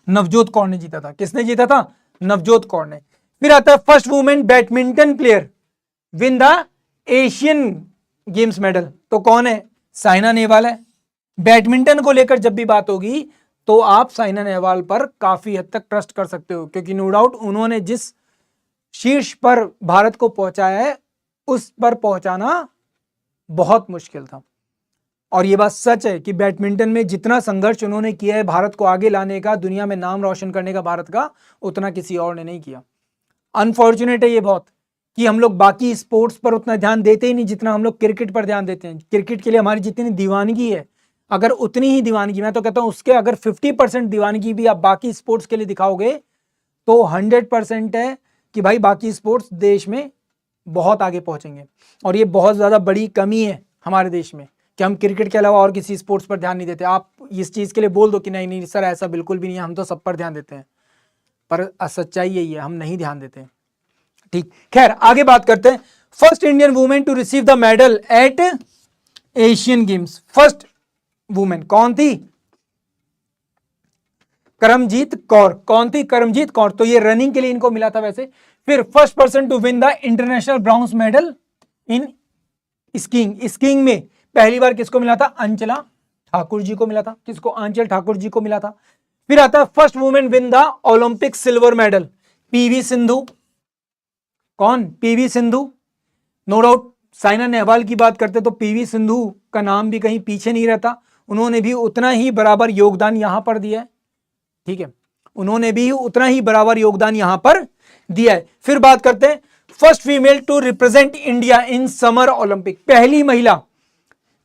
Speaker 1: नवजोत कौर ने जीता था। किसने जीता था? नवजोत कौर ने। फिर आता है first women badminton player win the Asian games medal. तो कौन है? साइना नेहवाल है। बैडमिंटन को लेकर जब भी बात होगी तो आप साइना नेहवाल पर काफी हद तक ट्रस्ट कर सकते हो, क्योंकि नो डाउट उन्होंने जिस शीर्ष पर भारत को पहुंचाया है उस पर पहुंचाना बहुत मुश्किल था। और यह बात सच है कि बैडमिंटन में जितना संघर्ष उन्होंने किया है भारत को आगे लाने का, दुनिया में नाम रोशन करने का भारत का, उतना किसी और ने नहीं किया। अनफॉर्चुनेट है ये बहुत कि हम लोग बाकी स्पोर्ट्स पर उतना ध्यान देते ही नहीं जितना हम लोग क्रिकेट पर ध्यान देते हैं। क्रिकेट के लिए हमारी जितनी दीवानगी है, अगर उतनी ही दीवानगी, मैं तो कहता हूं उसके अगर 50% दीवानगी भी आप बाकी स्पोर्ट्स के लिए दिखाओगे तो 100% है कि भाई बाकी स्पोर्ट्स देश में बहुत आगे पहुंचेंगे। और ये बहुत ज्यादा बड़ी कमी है हमारे देश में कि हम क्रिकेट के अलावा और किसी स्पोर्ट्स पर ध्यान नहीं देते। आप इस चीज के लिए बोल दो कि नहीं नहीं सर ऐसा बिल्कुल भी नहीं है, हम तो सब पर ध्यान देते हैं, पर सच्चाई यही है, हम नहीं ध्यान देते। ठीक, खैर आगे बात करते हैं। First Indian women to receive the medal at Asian games. First women कौन थी? करमजीत कौर। कौन थी? करमजीत कौर। तो ये रनिंग के लिए इनको मिला था वैसे। फिर first person to win the international bronze medal in skiing. Skiing में पहली बार किसको मिला था? अंचला ठाकुर जी को मिला था। किसको? आंचल ठाकुर जी को मिला था। फिर आता है first women win the Olympic silver medal, PV Sindhu. कौन? PV Sindhu. No doubt Saina Nehwal की बात करते तो पीवी सिंधु का नाम भी कहीं पीछे नहीं रहता। उन्होंने भी उतना ही बराबर योगदान यहां पर दिया है। ठीक है, उन्होंने भी उतना ही बराबर योगदान यहां पर दिया है। फिर बात करते हैं first female to represent India in summer Olympic. पहली महिला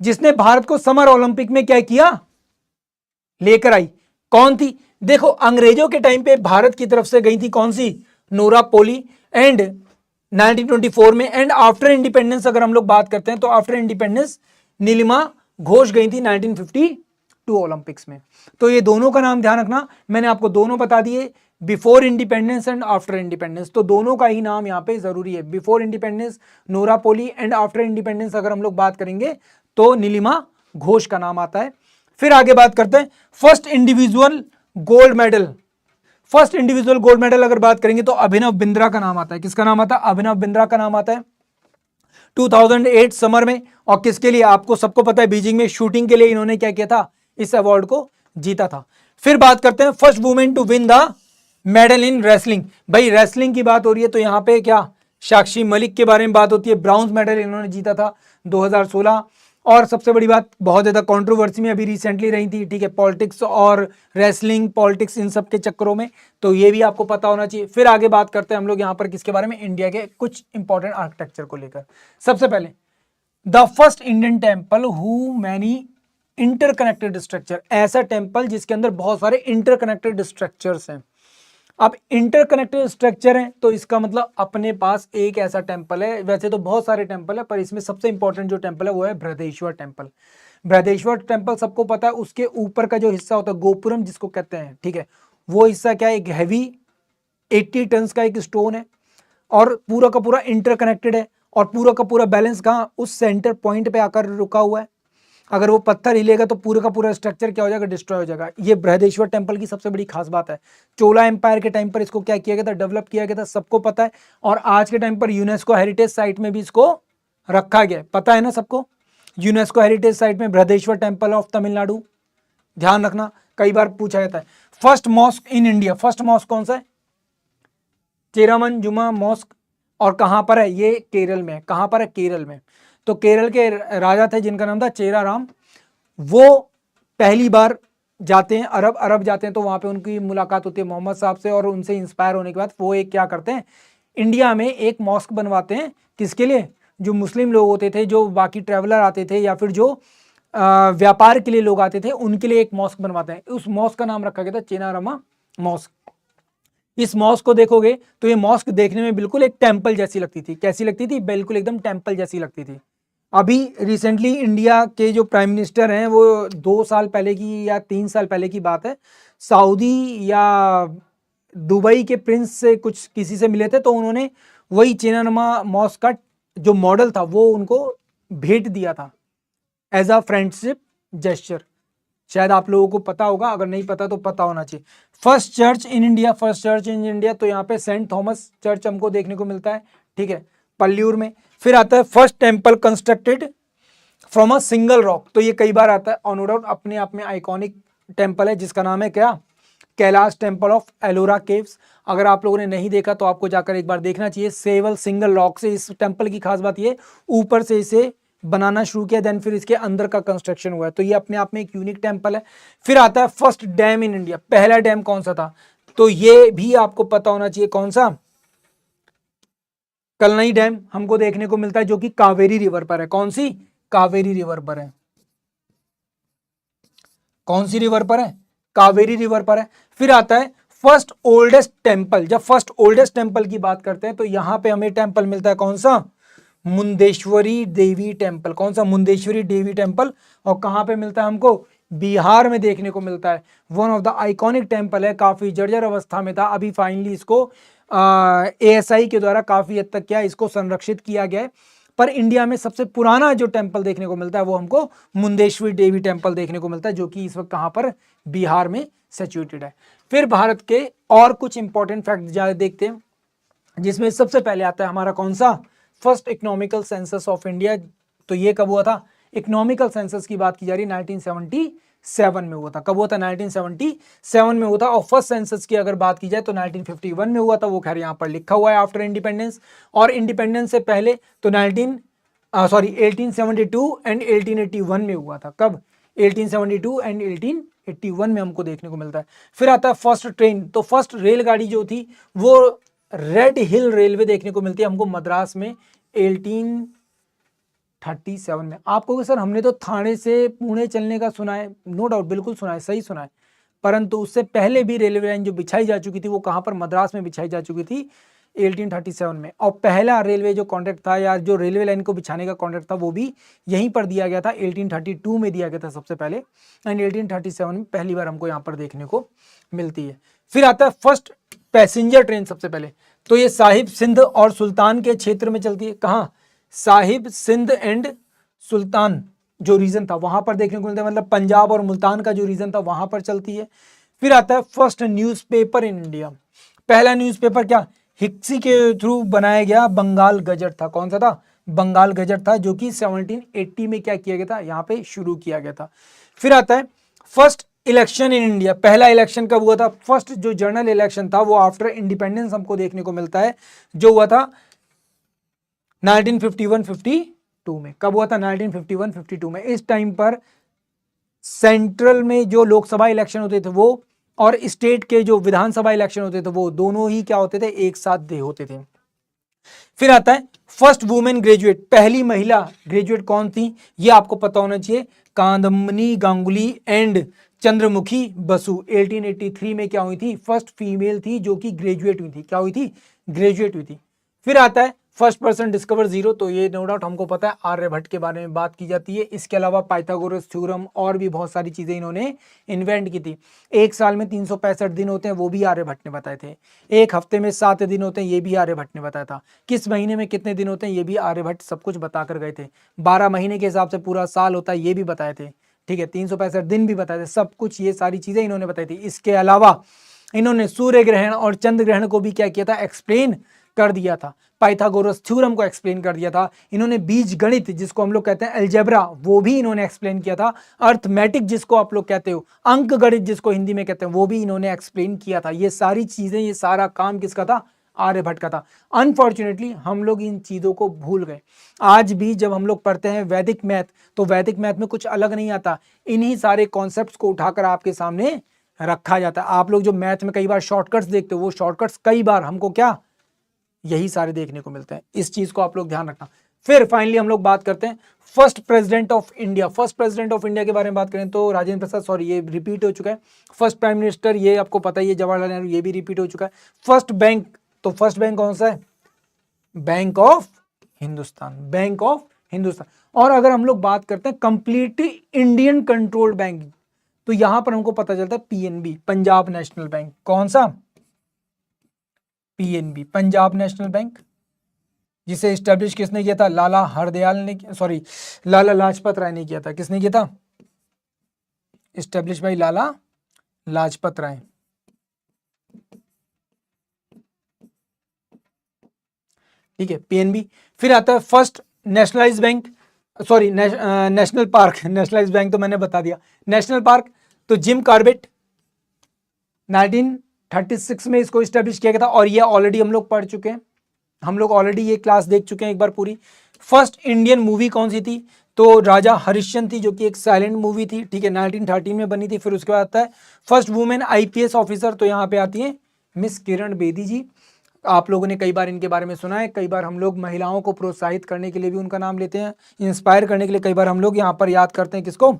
Speaker 1: जिसने भारत को समर ओलंपिक में क्या किया? लेकर आई। कौन थी? देखो अंग्रेजों के टाइम पे भारत की तरफ से गई थी कौन सी? Nora Polley. एंड 1924 में। एंड आफ्टर इंडिपेंडेंस अगर हम लोग बात करते हैं तो आफ्टर इंडिपेंडेंस नीलिमा घोष गई थी 1952 ओलंपिक्स में। तो ये दोनों का नाम ध्यान रखना, मैंने आपको दोनों बता दिए, before independence and after independence. तो दोनों का ही नाम यहाँ पे जरूरी है। Before independence Nora Polley and after independence अगर हम लोग बात करेंगे तो नीलिमा घोष का नाम आता है। फिर आगे बात करते हैं first individual gold medal. First individual gold medal अगर बात करेंगे तो अभिनव बिंद्रा का नाम आता है। किसका नाम आता है? अभिनव बिंद्रा का नाम आता है 2008 समर में। और किसके लिए? आपको सबको पता है बीजिंग में शूटिंग के लिए इन्होंने क्या किया था? इस अवार्ड को जीता था। फिर बात करते हैं first women to win the medal in wrestling. भाई रेसलिंग की बात हो रही है तो यहां पे क्या साक्षी मलिक के बारे में बात होती है। ब्राउन्ज मेडल इन्होंने जीता था 2016। और सबसे बड़ी बात, बहुत ज्यादा कंट्रोवर्सी में अभी रिसेंटली रही थी, ठीक है, पॉलिटिक्स और रेसलिंग, पॉलिटिक्स इन सब के चक्करों में, तो ये भी आपको पता होना चाहिए। फिर आगे बात करते हैं हम लोग यहाँ पर किसके बारे में? इंडिया के कुछ इंपॉर्टेंट आर्किटेक्चर को लेकर। सबसे पहले the first Indian temple who many interconnected structure. ऐसा टेम्पल जिसके अंदर बहुत सारे इंटरकनेक्टेड स्ट्रक्चर्स हैं। अब इंटरकनेक्टेड स्ट्रक्चर है तो इसका मतलब अपने पास एक ऐसा टेम्पल है। वैसे तो बहुत सारे टेम्पल है पर इसमें सबसे इंपॉर्टेंट जो टेम्पल है वो है बृहदेश्वर टेम्पल। बृहदेश्वर टेम्पल सबको पता है, उसके ऊपर का जो हिस्सा होता है गोपुरम जिसको कहते हैं, ठीक है, वो हिस्सा क्या है? एक हैवी 80 टन्स का एक स्टोन है और पूरा का पूरा इंटरकनेक्टेड है। और पूरा का पूरा बैलेंस कहाँ? उस सेंटर पॉइंट पे आकर रुका हुआ है। अगर वो पत्थर हिलेगा तो पूरा का पूरा स्ट्रक्चर क्या हो जाएगा? डिस्ट्रॉय हो जाएगा। ये बृहदेश्वर टेम्पल की सबसे बड़ी खास बात है। चोला एम्पायर के टाइम पर इसको क्या किया गया था? डेवलप किया गया था, सबको पता है। और आज के टाइम पर यूनेस्को हेरिटेज साइट में भी इसको रखा गया, पता है ना सबको? यूनेस्को हेरिटेज साइट में बृहदेश्वर टेम्पल ऑफ तमिलनाडु, ध्यान रखना, कई बार पूछा जाता है। First mosque in India. First mosque कौन सा है? चेरामन जुमा मॉस्क। और कहां पर है? ये केरल में। कहां पर है? केरल में। तो केरल के राजा थे जिनका नाम था चेरा राम, वो पहली बार जाते हैं अरब जाते हैं, तो वहां पे उनकी मुलाकात होती है मोहम्मद साहब से, और उनसे इंस्पायर होने के बाद वो एक क्या करते हैं, इंडिया में एक मॉस्क बनवाते हैं। किसके लिए? जो मुस्लिम लोग होते थे, जो बाकी ट्रैवलर आते थे, या फिर जो व्यापार के लिए लोग आते थे, उनके लिए एक मॉस्क बनवाते हैं। उस मॉस्क का नाम रखा गया था चेनारमा मॉस्क। इस मॉस्क को देखोगे तो ये मॉस्क देखने में बिल्कुल एक टेंपल जैसी लगती थी। कैसी लगती थी? बिल्कुल एकदम टेंपल जैसी लगती थी। अभी रिसेंटली इंडिया के जो प्राइम मिनिस्टर हैं, वो 2 साल पहले की या 3 साल पहले की बात है, सऊदी या दुबई के प्रिंस से कुछ किसी से मिले थे, तो उन्होंने वही चेनानमा मॉस्क का जो मॉडल था वो उनको भेंट दिया था एज अ फ्रेंडशिप जेस्चर। शायद आप लोगों को पता होगा, अगर नहीं पता तो पता होना चाहिए। First church in India, first church in India, तो यहाँ पे सेंट थॉमस चर्च हमको देखने को मिलता है, ठीक है, पल्लियूर में। फिर आता है first temple constructed from a single rock, तो ये कई बार आता है और नो डाउट अपने आप में आइकॉनिक टेम्पल है, जिसका नाम है क्या? Kailash temple of Ellora caves. अगर आप लोगों ने नहीं देखा तो आपको जाकर एक बार देखना चाहिए। सेवल सिंगल रॉक से इस टेम्पल की खास बात ये, ऊपर से इसे बनाना शुरू किया, देन फिर इसके अंदर का कंस्ट्रक्शन हुआ है, तो ये अपने आप में एक यूनिक टेम्पल है। फिर आता है फर्स्ट डैम इन इंडिया। पहला डैम कौन सा था? तो ये भी आपको पता होना चाहिए, कौन सा? कलनई डैम हमको देखने को मिलता है, जो कि कावेरी रिवर पर है। कौन सी? कावेरी रिवर पर है। कौन सी रिवर पर है? कावेरी रिवर पर है। फिर आता है फर्स्ट ओल्डेस्ट टेम्पल। जब फर्स्ट ओल्डेस्ट टेम्पल की बात करते हैं तो यहां पे हमें टेम्पल मिलता है, कौन सा? मुंदेश्वरी देवी टेम्पल। कौन सा? मुंदेश्वरी देवी टेम्पल। और कहां पे मिलता है हमको? बिहार में देखने को मिलता है। One of the iconic temple है, काफी जर्जर अवस्था में था, अभी फाइनली इसको एएसआई के द्वारा काफी हद तक क्या इसको संरक्षित किया गया है। पर इंडिया में सबसे पुराना जो टेम्पल देखने को मिलता है वो हमको मुंदेश्वरी देवी टेम्पल देखने को मिलता है, जो कि इस वक्त कहां पर? बिहार में सिचुएटेड है। फिर भारत के और कुछ इंपॉर्टेंट फैक्ट देखते हैं, जिसमें सबसे पहले आता है हमारा कौन सा? First economical census of India. तो ये कब हुआ था? इकोनॉमिकल सेंसस की बात की जा रही है, 1977 में हुआ था। कब हुआ था? 1977 में हुआ था। और फर्स्ट सेंसस की अगर बात की जाए तो 1951 में हुआ था, वो खैर यहाँ पर लिखा हुआ है आफ्टर इंडिपेंडेंस। और इंडिपेंडेंस से पहले तो 1872 एंड 1881 में हुआ था। कब? 1872 एंड 1881 में हमको देखने को मिलता है। फिर आता है फर्स्ट ट्रेन। तो फर्स्ट रेलगाड़ी जो थी वो रेड हिल रेलवे देखने को मिलती है हमको मद्रास में 1837 में। आपको सर हमने तो थाने से पुणे चलने का सुना है, नो डाउट, बिल्कुल सुना है, सही सुना है, परंतु उससे पहले भी रेलवे लाइन जो बिछाई जा चुकी थी वो कहां पर? मद्रास में बिछाई जा चुकी थी 1837 में। और पहला रेलवे जो कॉन्ट्रैक्ट था या जो रेलवे लाइन को बिछाने का कॉन्ट्रैक्ट था वो भी यहीं पर दिया गया था, 1832 में दिया गया था सबसे पहले, एंड 1837 में पहली बार हमको यहाँ पर देखने को मिलती है। फिर आता है फर्स्ट पैसेंजर ट्रेन सबसे पहले। तो ये साहिब सिंध और सुल्तान के क्षेत्र में चलती है। कहाँ? साहिब सिंध एंड सुल्तान जो रीजन था वहां पर देखने को मिलता है, मतलब पंजाब और मुल्तान का जो रीजन था वहां पर चलती है। फिर आता है फर्स्ट न्यूज़पेपर इन इंडिया। पहला न्यूज़पेपर क्या? हिक्सी के थ्रू बनाया गया बंगाल गजट था। कौन सा था? बंगाल गजट था, जो कि 1780 में क्या किया गया था? यहाँ पे शुरू किया गया था। फिर आता है फर्स्ट इलेक्शन इन इंडिया। पहला इलेक्शन कब हुआ था? फर्स्ट जो जनरल इलेक्शन था वो आफ्टर इंडिपेंडेंस हमको देखने को मिलता है, जो हुआ था 1951-52 में। कब हुआ था? 1951-52 में। इस टाइम पर सेंट्रल में जो लोकसभा इलेक्शन होते थे वो और स्टेट के जो विधानसभा इलेक्शन होते थे वो दोनों ही क्या होते थे? एक साथ दे होते थे। फिर आता है फर्स्ट वुमेन ग्रेजुएट। पहली महिला ग्रेजुएट कौन थी? ये आपको पता होना चाहिए, कादम्बनी गांगुली एंड चंद्रमुखी बसु। 1883 में क्या हुई थी? फर्स्ट फीमेल थी जो कि ग्रेजुएट हुई थी। क्या हुई थी? ग्रेजुएट हुई थी। फिर आता है फर्स्ट पर्सन डिस्कवर जीरो। तो ये नो डाउट हमको पता है, आर्यभट्ट के बारे में बात की जाती है। इसके अलावा पाइथागोरस थ्योरम और भी बहुत सारी चीजें इन्होंने इन्वेंट की थी। एक साल में 365 दिन होते हैं, वो भी आर्यभट्ट ने बताए थे। एक हफ्ते में 7 दिन होते हैं, ये भी आर्यभट्ट ने बताया था। किस महीने में कितने दिन होते हैं, ये भी आर्यभट्ट सब कुछ बता कर गए थे। 12 महीने के हिसाब से पूरा साल होता है, ये भी बताए थे, ठीक है। 365 दिन भी बताए थे, सब कुछ ये सारी चीजें इन्होंने बताई थी। इसके अलावा इन्होंने सूर्य ग्रहण और चंद्र ग्रहण को भी क्या किया था? एक्सप्लेन कर दिया था। पाइथागोरस थ्योरम को एक्सप्लेन कर दिया था इन्होंने। बीज गणित जिसको हम लोग कहते हैं अलजेब्रा, वो भी इन्होंने एक्सप्लेन किया था। अर्थमेटिक जिसको आप लोग कहते हो, अंक गणित जिसको हिंदी में कहते हैं, वो भी इन्होंने एक्सप्लेन किया था। ये सारी चीजें, ये सारा काम किसका था? आर्यभट्ट का था। अनफॉर्चुनेटली हम लोग इन चीज़ों को भूल गए। आज भी जब हम लोग पढ़ते हैं वैदिक मैथ, तो वैदिक मैथ में कुछ अलग नहीं आता, इन्हीं सारे कॉन्सेप्ट्स को उठाकर आपके सामने रखा जाता है। आप लोग जो मैथ में कई बार शॉर्टकट्स देखते हो, वो शॉर्टकट्स कई बार हमको क्या यही सारे देखने को मिलते हैं। इस चीज को आप लोग ध्यान रखना। फिर फाइनली हम लोग बात करते हैं first president of India. First president of India के बारे में बात करें तो राजेंद्र प्रसाद, सॉरी ये रिपीट हो चुका है। फर्स्ट प्राइम मिनिस्टर ये आपको पता ही है, जवाहरलाल नेहरू, ये भी रिपीट हो चुका है। फर्स्ट बैंक, तो फर्स्ट बैंक कौन सा है? Bank of Hindustan, bank of Hindustan. और अगर हम लोग बात करते हैं कंप्लीटली इंडियन कंट्रोल्ड बैंक, तो यहां पर हमको पता चलता है पीएनबी, पंजाब नेशनल बैंक। कौन सा? पीएनबी, पंजाब नेशनल बैंक, जिसे स्टैब्लिश किसने किया था? लाला हरदयाल ने, सॉरी लाला लाजपत राय ने किया था। किसने किया था? Establish bye Lala Lajpat Rai. ठीक है, पीएनबी। फिर आता है first nationalise bank, sorry national park, nationalise bank तो मैंने बता दिया। नेशनल पार्क, तो जिम कॉर्बेट 1936 में इसको स्टैब्लिश किया गया था, और ये ऑलरेडी हम लोग पढ़ चुके हैं, हम लोग ऑलरेडी ये क्लास देख चुके हैं एक बार पूरी। फर्स्ट इंडियन मूवी कौन सी थी? तो राजा हरिश्चंद्र थी, जो कि एक साइलेंट मूवी थी। ठीक है, 1913 में बनी थी। फिर उसके बाद आता है फर्स्ट वुमेन आईपीएस ऑफिसर, तो यहाँ पे आती है मिस किरण बेदी जी। आप लोगों ने कई बार इनके बारे में सुना है। कई बार हम लोग महिलाओं को प्रोत्साहित करने के लिए भी उनका नाम लेते हैं, इंस्पायर करने के लिए कई बार हम लोग यहाँ पर याद करते हैं किसको?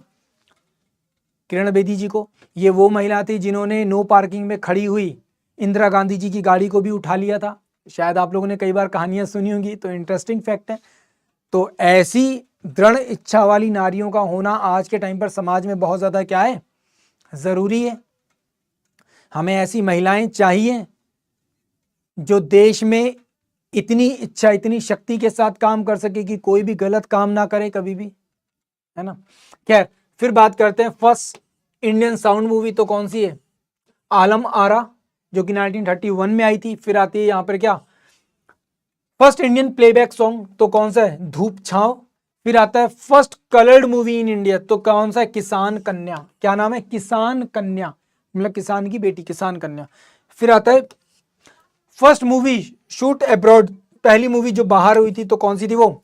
Speaker 1: किरण बेदी जी को। ये वो महिला थी जिन्होंने नो पार्किंग में खड़ी हुई इंदिरा गांधी जी की गाड़ी को भी उठा लिया था। शायद आप लोगों ने कई बार कहानियां सुनी होंगी, तो इंटरेस्टिंग फैक्ट है। तो ऐसी दृढ़ इच्छा वाली नारियों का होना आज के टाइम पर समाज में बहुत ज्यादा क्या है? जरूरी है। हमें ऐसी महिलाएं चाहिए जो देश में इतनी इच्छा, इतनी शक्ति के साथ काम कर सके कि कोई भी गलत काम ना करे कभी भी, है ना। खैर, फिर बात करते हैं फर्स्ट इंडियन साउंड मूवी, तो कौन सी है? आलम आरा, जो कि 1931 में आई थी। फिर आती है यहाँ पर क्या? फर्स्ट इंडियन प्लेबैक सॉन्ग, तो कौन सा है? धूप छांव। फिर आता है first coloured movie in India, तो कौन सा है? किसान कन्या। क्या नाम है? किसान कन्या, मतलब किसान की बेटी, किसान कन्या। फिर आता है फर्स्ट मूवी शूट अब्रॉड, पहली मूवी जो बाहर हुई थी, तो कौन सी थी वो?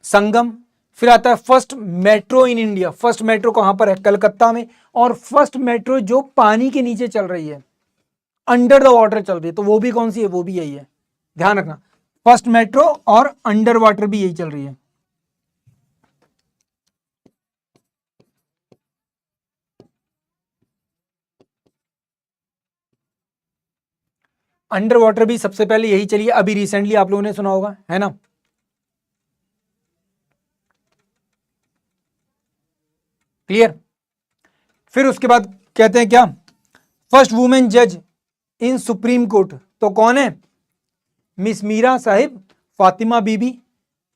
Speaker 1: संगम। फिर आता है फर्स्ट मेट्रो इन इंडिया। फर्स्ट मेट्रो कहां पर है? कलकत्ता में। और फर्स्ट मेट्रो जो पानी के नीचे चल रही है, अंडर द वाटर चल रही है, तो वो भी कौन सी है? वो भी यही है, ध्यान रखना। फर्स्ट मेट्रो और अंडर वाटर भी यही चल रही है। अंडर वाटर भी सबसे पहले यही चली है, अभी रिसेंटली आप लोगों ने सुना होगा, है ना। क्लियर। फिर उसके बाद कहते हैं क्या? फर्स्ट वुमेन जज इन सुप्रीम कोर्ट, तो कौन है? मिस मीरा साहिब फातिमा बीबी।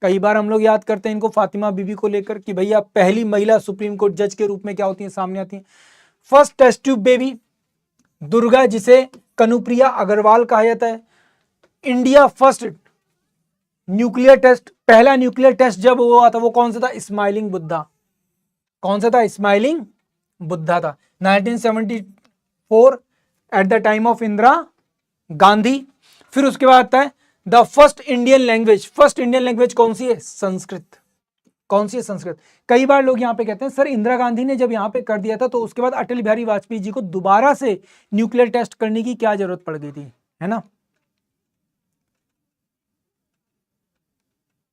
Speaker 1: कई बार हम लोग याद करते हैं इनको फातिमा बीबी को लेकर कि भैया पहली महिला सुप्रीम कोर्ट जज के रूप में क्या होती है? सामने आती है। First test tube baby Durga, जिसे कनुप्रिया अग्रवाल कहा जाता है। इंडिया फर्स्ट न्यूक्लियर टेस्ट, पहला न्यूक्लियर टेस्ट जब हुआ था वो कौन सा था? स्माइलिंग बुद्धा। कौन सा था? स्माइलिंग बुद्धा था, 1974 at the time of Indira Gandhi. फिर उसके बाद आता है the first Indian language. First Indian language कौन सी है? संस्कृत। कौन सी है? संस्कृत। कई बार लोग यहाँ पे कहते हैं सर इंदिरा गांधी ने जब यहाँ पे कर दिया था, तो उसके बाद अटल बिहारी वाजपेयी जी को दोबारा से न्यूक्लियर टेस्ट करने की क्या जरूरत पड़ गई थी, है ना,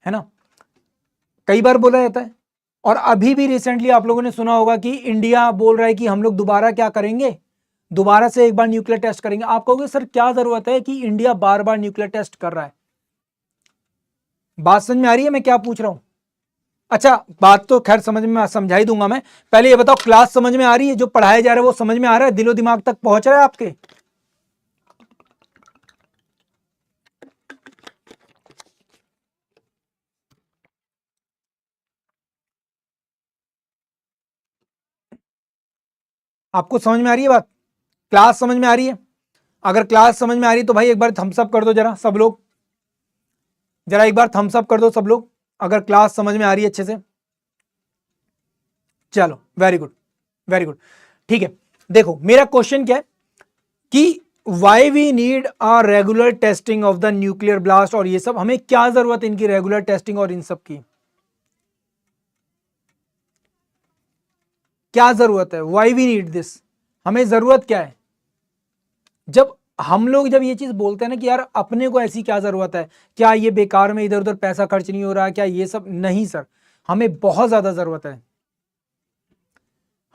Speaker 1: है ना। कई बार बोला जाता है। और अभी भी रिसेंटली आप लोगों ने सुना होगा कि इंडिया बोल रहा है कि हम लोग दोबारा क्या करेंगे? दोबारा से एक बार न्यूक्लियर टेस्ट करेंगे। आप कहोगे सर क्या जरूरत है कि इंडिया बार बार न्यूक्लियर टेस्ट कर रहा है? बात समझ में आ रही है मैं क्या पूछ रहा हूं? अच्छा, बात तो खैर समझ में समझा ही दूंगा मैं। पहले ये बताओ, क्लास समझ में आ रही है? जो पढ़ाया जा रहा है वो समझ में आ रहा है? दिलो दिमाग तक पहुंच रहा है आपके? आपको समझ में आ रही है बात? क्लास समझ में आ रही है? अगर क्लास समझ में आ रही है तो भाई एक बार थम्स अप कर दो जरा सब लोग, जरा एक बार थम्स अप कर दो सब लोग, अगर क्लास समझ में आ रही है अच्छे से। चलो, वेरी गुड, वेरी गुड। ठीक है, देखो मेरा क्वेश्चन क्या है कि why we need a regular testing of the nuclear blast, और ये सब हमें क्या जरूरत है इनकी रेगुलर टेस्टिंग और इन सब की क्या जरूरत है? वाई वी नीड दिस, हमें जरूरत क्या है? जब हम लोग जब ये चीज बोलते हैं ना कि यार अपने को ऐसी क्या जरूरत है, क्या ये बेकार में इधर उधर पैसा खर्च नहीं हो रहा, क्या ये सब नहीं सर, हमें बहुत ज्यादा जरूरत है,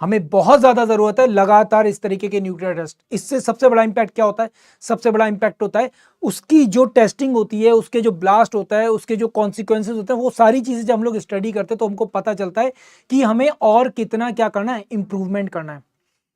Speaker 1: हमें बहुत ज्यादा जरूरत है लगातार इस तरीके के न्यूक्लियर टेस्ट। इससे सबसे बड़ा इंपैक्ट क्या होता है? सबसे बड़ा इंपैक्ट होता है उसकी जो टेस्टिंग होती है, उसके जो ब्लास्ट होता है, उसके जो कॉन्सिक्वेंसेज होते हैं, वो सारी चीजें जब हम लोग स्टडी करते हैं तो हमको पता चलता है कि हमें और कितना क्या करना है, इंप्रूवमेंट करना है,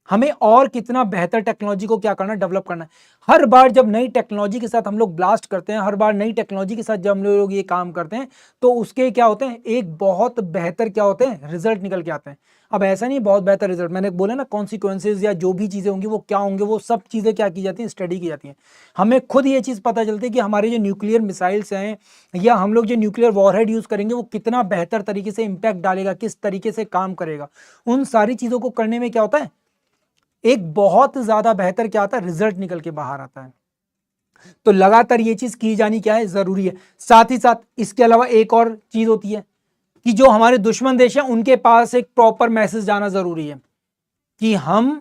Speaker 1: हमें और कितना बेहतर टेक्नोलॉजी को क्या करना है, डेवलप करना है। हर बार जब नई टेक्नोलॉजी के साथ हम लोग ब्लास्ट करते हैं, हर बार नई टेक्नोलॉजी के साथ जब हम लोग ये काम करते हैं, तो उसके क्या होते हैं, एक बहुत बेहतर क्या होते हैं, रिजल्ट निकल के आते हैं। अब ऐसा नहीं बहुत बेहतर रिजल्ट, मैंने बोला ना कॉन्सिक्वेंसेज या जो भी चीजें होंगी वो क्या होंगे, वो सब चीजें क्या की जाती हैं, स्टडी की जाती हैं। हमें खुद ये चीज पता चलती है कि हमारे जो न्यूक्लियर मिसाइल्स हैं या हम लोग जो न्यूक्लियर वॉरहेड यूज करेंगे वो कितना बेहतर तरीके से इंपैक्ट डालेगा, किस तरीके से काम करेगा। उन सारी चीजों को करने में क्या होता है, एक बहुत ज्यादा बेहतर क्या आता है, रिजल्ट निकल के बाहर आता है। तो लगातार ये चीज की जानी क्या है, जरूरी है। साथ ही साथ इसके अलावा एक और चीज होती है कि जो हमारे दुश्मन देश हैं उनके पास एक प्रॉपर मैसेज जाना जरूरी है कि हम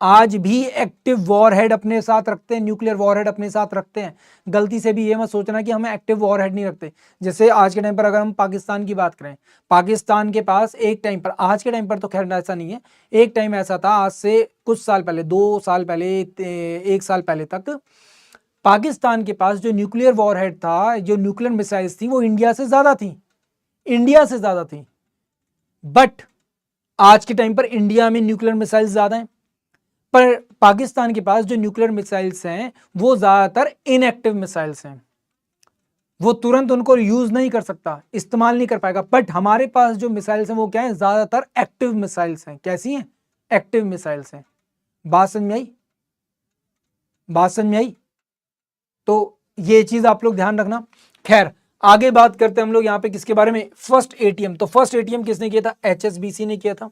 Speaker 1: आज भी एक्टिव वॉरहेड अपने साथ रखते हैं, न्यूक्लियर वॉरहेड अपने साथ रखते हैं। गलती से भी ये मत सोचना कि हम एक्टिव वॉरहेड नहीं रखते। जैसे आज के टाइम पर अगर हम पाकिस्तान की बात करें, पाकिस्तान के पास एक टाइम पर, आज के टाइम पर तो खैर ऐसा नहीं है, एक टाइम ऐसा था आज से कुछ साल पहले, 2 साल पहले, 1 साल पहले तक पाकिस्तान के पास जो न्यूक्लियर वॉरहेड था, जो न्यूक्लियर मिसाइल्स थी, वो इंडिया से ज्यादा थी, इंडिया से ज्यादा थी। बट आज के टाइम पर इंडिया में न्यूक्लियर मिसाइल्स ज्यादा हैं, पर पाकिस्तान के पास जो न्यूक्लियर मिसाइल्स हैं वो ज्यादातर इनएक्टिव मिसाइल्स हैं, वो तुरंत उनको यूज नहीं कर सकता, इस्तेमाल नहीं कर पाएगा। बट हमारे पास जो मिसाइल्स हैं वो क्या है, ज्यादातर एक्टिव मिसाइल्स हैं। कैसी हैं? एक्टिव मिसाइल्स हैं। बात समझ में आई? बात समझ में आई? तो ये चीज आप लोग ध्यान रखना। खैर आगे बात करते हैं हम लोग यहाँ पे किसके बारे में, फर्स्ट एटीएम। तो फर्स्ट एटीएम किसने किया था? HSBC ने किया था।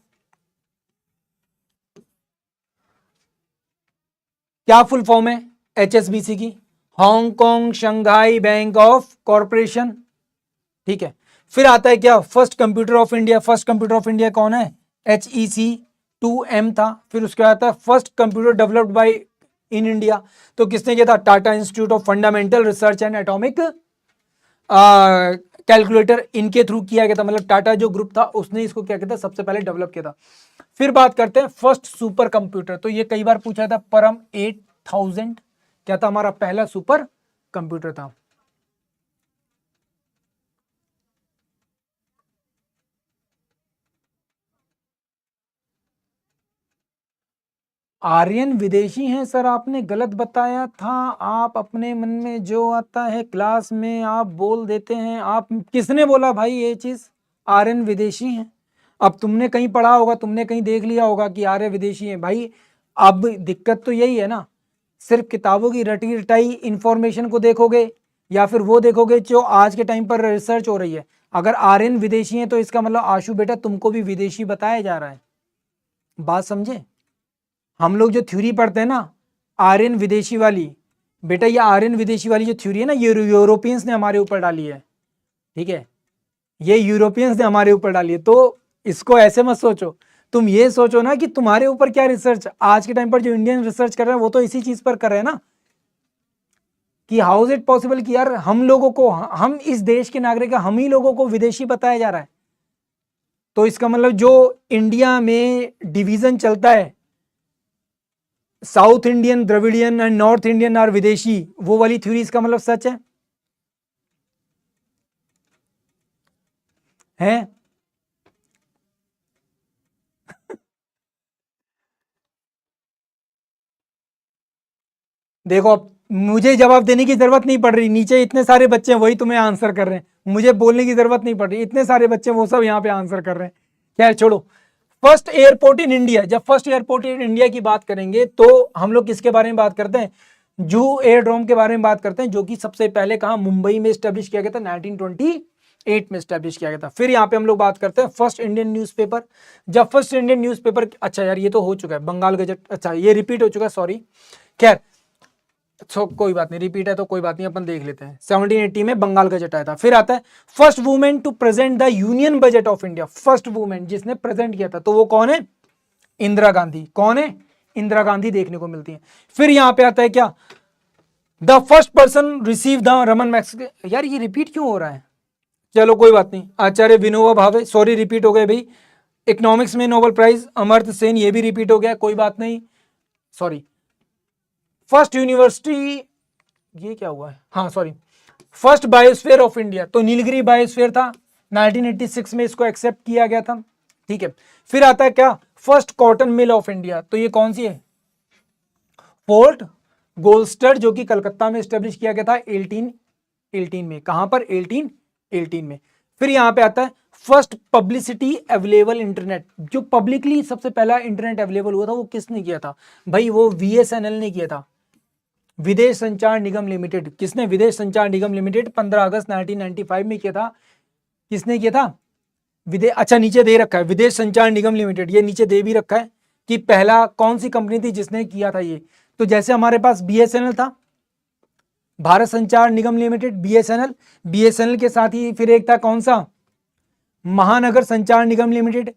Speaker 1: क्या फुल फॉर्म है HSBC की? Hong Kong Shanghai bank of corporation. ठीक है। फिर आता है क्या, first computer of India. First computer of India कौन है? HEC2M था। फिर उसके बाद आता है first computer developed by in India. तो किसने किया था? Tata institute of fundamental research and atomic calculator, इनके थ्रू किया गया था। मतलब टाटा जो ग्रुप था उसने इसको क्या किया था, सबसे पहले डेवलप किया था। फिर बात करते हैं फर्स्ट सुपर कंप्यूटर। तो ये कई बार पूछा था, परम 8000 क्या था, हमारा पहला सुपर कंप्यूटर था। आर्यन विदेशी हैं सर, आपने गलत बताया था। आप अपने मन में जो आता है क्लास में आप बोल देते हैं। आप किसने बोला भाई ये चीज, आर्यन विदेशी हैं? अब तुमने कहीं पढ़ा होगा, तुमने कहीं देख लिया होगा कि आर्य विदेशी हैं भाई। अब दिक्कत तो यही है ना, सिर्फ किताबों की रटी रटाई इंफॉर्मेशन को देखोगे या फिर वो देखोगे जो आज के टाइम पर रिसर्च हो रही है। अगर आर्यन विदेशी है तो इसका मतलब आशु बेटा तुमको भी विदेशी बताया जा रहा है। बात समझे? हम लोग जो थ्योरी पढ़ते हैं ना आर्यन विदेशी वाली, बेटा ये आर्यन विदेशी वाली जो थ्योरी है ना, ये यूरोपियंस ने हमारे ऊपर डाली है। ठीक है, ये यूरोपियंस ने हमारे ऊपर डाली है। तो इसको ऐसे मत सोचो, तुम ये सोचो ना कि तुम्हारे ऊपर क्या रिसर्च, आज के टाइम पर जो इंडियन रिसर्च कर रहे हैं वो तो इसी चीज पर कर रहे हैं ना, कि हाउ इज इट पॉसिबल कि यार हम लोगों को, हम इस देश के नागरिक, हम ही लोगों को विदेशी बताया जा रहा है। तो इसका मतलब जो इंडिया में डिवीजन चलता है, south Indian Dravidian and north Indian or विदेशी, वो वाली थ्योरी इसका मतलब सच है? देखो अब मुझे जवाब देने की जरूरत नहीं पड़ रही, नीचे इतने सारे बच्चे हैं वही तुम्हें आंसर कर रहे हैं, मुझे बोलने की जरूरत नहीं पड़ रही, इतने सारे बच्चे वो सब यहाँ पे आंसर कर रहे हैं। खैर छोड़ो। फर्स्ट एयरपोर्ट इन इंडिया, जब फर्स्ट एयरपोर्ट इन इंडिया की बात करेंगे तो हम लोग किसके बारे में बात करते हैं? जूहू एयरड्रोम के बारे में बात करते हैं, जो कि सबसे पहले कहा, मुंबई में स्टैब्लिश किया गया था, 1928 में स्टैब्लिश किया गया था। फिर यहाँ पे हम लोग बात करते हैं फर्स्ट इंडियन न्यूज़पेपर। जब फर्स्ट इंडियन न्यूज़पेपर, अच्छा यार ये तो हो चुका है, बंगाल गजट, अच्छा ये रिपीट हो चुका है, सॉरी। खैर तो कोई बात नहीं, रिपीट है तो कोई बात नहीं, अपन देख लेते हैं। 1780 में बंगाल गजट आया था। फिर आता है first women to present the union budget of India. First women जिसने प्रेजेंट किया था, तो वो कौन है? इंदिरा गांधी। कौन है? इंदिरा गांधी देखने को मिलती है। फिर यहां पे आता है क्या? The first person receive the Raman max. यार ये रिपीट क्यों हो रहा है? चलो कोई बात नहीं। आचार्य विनोबा भावे, सॉरी रिपीट हो गए भाई। इकोनॉमिक्स में नोबेल प्राइज अमर्त्य सेन, ये भी रिपीट हो गया, कोई बात नहीं, सॉरी। फर्स्ट यूनिवर्सिटी, ये क्या हुआ है, हाँ sorry, first biosphere of India, तो नीलगिरी बायोस्फीयर था, 1986 में इसको एक्सेप्ट किया गया था, ठीक है। फिर आता है क्या? First cotton mill of India, तो ये कौन सी है? फोर्ट गोल्स्टर, जो कि कलकत्ता में स्टेब्लिश किया गया था 1818 में। कहां पर? 1818 में। फिर यहां पे आता है फर्स्ट पब्लिसिटी अवेलेबल इंटरनेट, जो पब्लिकली सबसे पहला इंटरनेट अवेलेबल हुआ था, वो किसने किया था भाई? वो VSNL ने किया था, विदेश संचार निगम लिमिटेड। किसने? विदेश संचार निगम लिमिटेड, 15 अगस्त 1995 में किया था। किसने किया था? अच्छा नीचे दे रखा है विदेश संचार निगम लिमिटेड, ये नीचे दे भी रखा है कि पहला कौन सी कंपनी थी जिसने किया था ये। तो जैसे हमारे पास BSNL था, भारत संचार निगम लिमिटेड, BSNL के साथ ही फिर एक था कौन सा? महानगर संचार निगम लिमिटेड,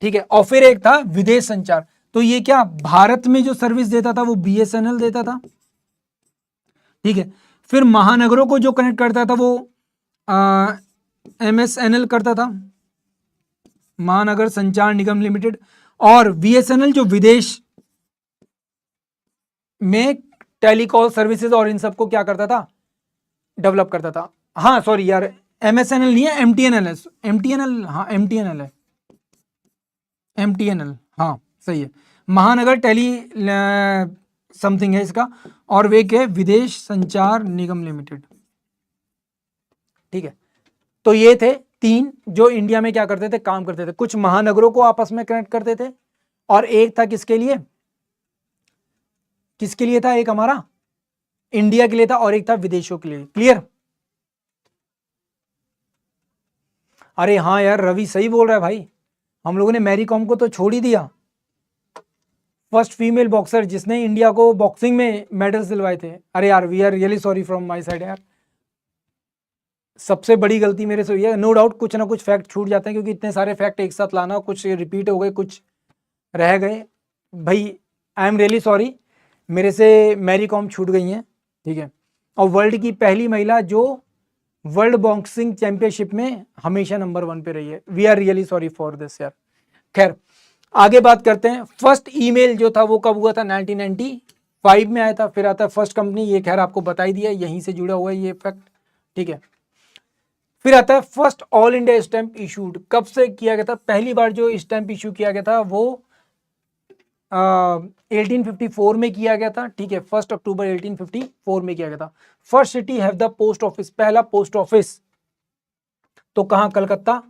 Speaker 1: ठीक है। और फिर एक था विदेश संचार। तो ये क्या भारत में जो सर्विस देता था वो BSNL देता था, ठीक है। फिर महानगरों को जो कनेक्ट करता था वो MSNL करता था, महानगर संचार निगम लिमिटेड। और VSNL जो विदेश में टेलीकॉल सर्विसेज और इन सबको क्या करता था? डेवलप करता था। हाँ सॉरी यार, MSNL नहीं है, MTNL है, MTNL, हाँ MTNL है, MTNL, हाँ सही है। महानगर टेली समथिंग है इसका, और वे के विदेश संचार निगम लिमिटेड, ठीक है। तो ये थे 3 जो इंडिया में क्या करते थे? काम करते थे। कुछ महानगरों को आपस में कनेक्ट करते थे, और एक था किसके लिए? किसके लिए था? एक हमारा इंडिया के लिए था, और एक था विदेशों के लिए। क्लियर? अरे हाँ यार, रवि सही बोल रहा है भाई, हम लोगों ने मैरी कॉम को तो छोड़ ही दिया। फर्स्ट फीमेल बॉक्सर जिसने इंडिया को बॉक्सिंग में मेडल्स दिलवाए थे। अरे यार, we are really sorry from my side यार, सबसे बड़ी गलती मेरे से हुई है। नो डाउट कुछ ना कुछ फैक्ट छूट जाते हैं, क्योंकि इतने सारे फैक्ट एक साथ लाना, कुछ रिपीट हो गए, कुछ रह गए भाई। आई एम रियली सॉरी, मेरे से मैरी कॉम छूट गई हैं, ठीक है। और वर्ल्ड की पहली महिला जो वर्ल्ड बॉक्सिंग चैंपियनशिप में हमेशा नंबर 1 पे रही है। We are really sorry for this यार। खैर आगे बात करते हैं। फर्स्ट ईमेल जो था वो कब हुआ था? 1995 में आया था। फिर आता है फर्स्ट कंपनी, ये खैर आपको बता ही दिया, यहीं से जुड़ा हुआ है ये फैक्ट, ठीक है। फिर आता है first all India stamp issued, कब से किया गया था? पहली बार जो स्टैंप इशू किया गया था वो 1854 में किया गया था, ठीक है। 1 अक्टूबर 1854 में किया गया था। First city have the post office, पहला पोस्ट ऑफिस तो कहां? कलकत्ता।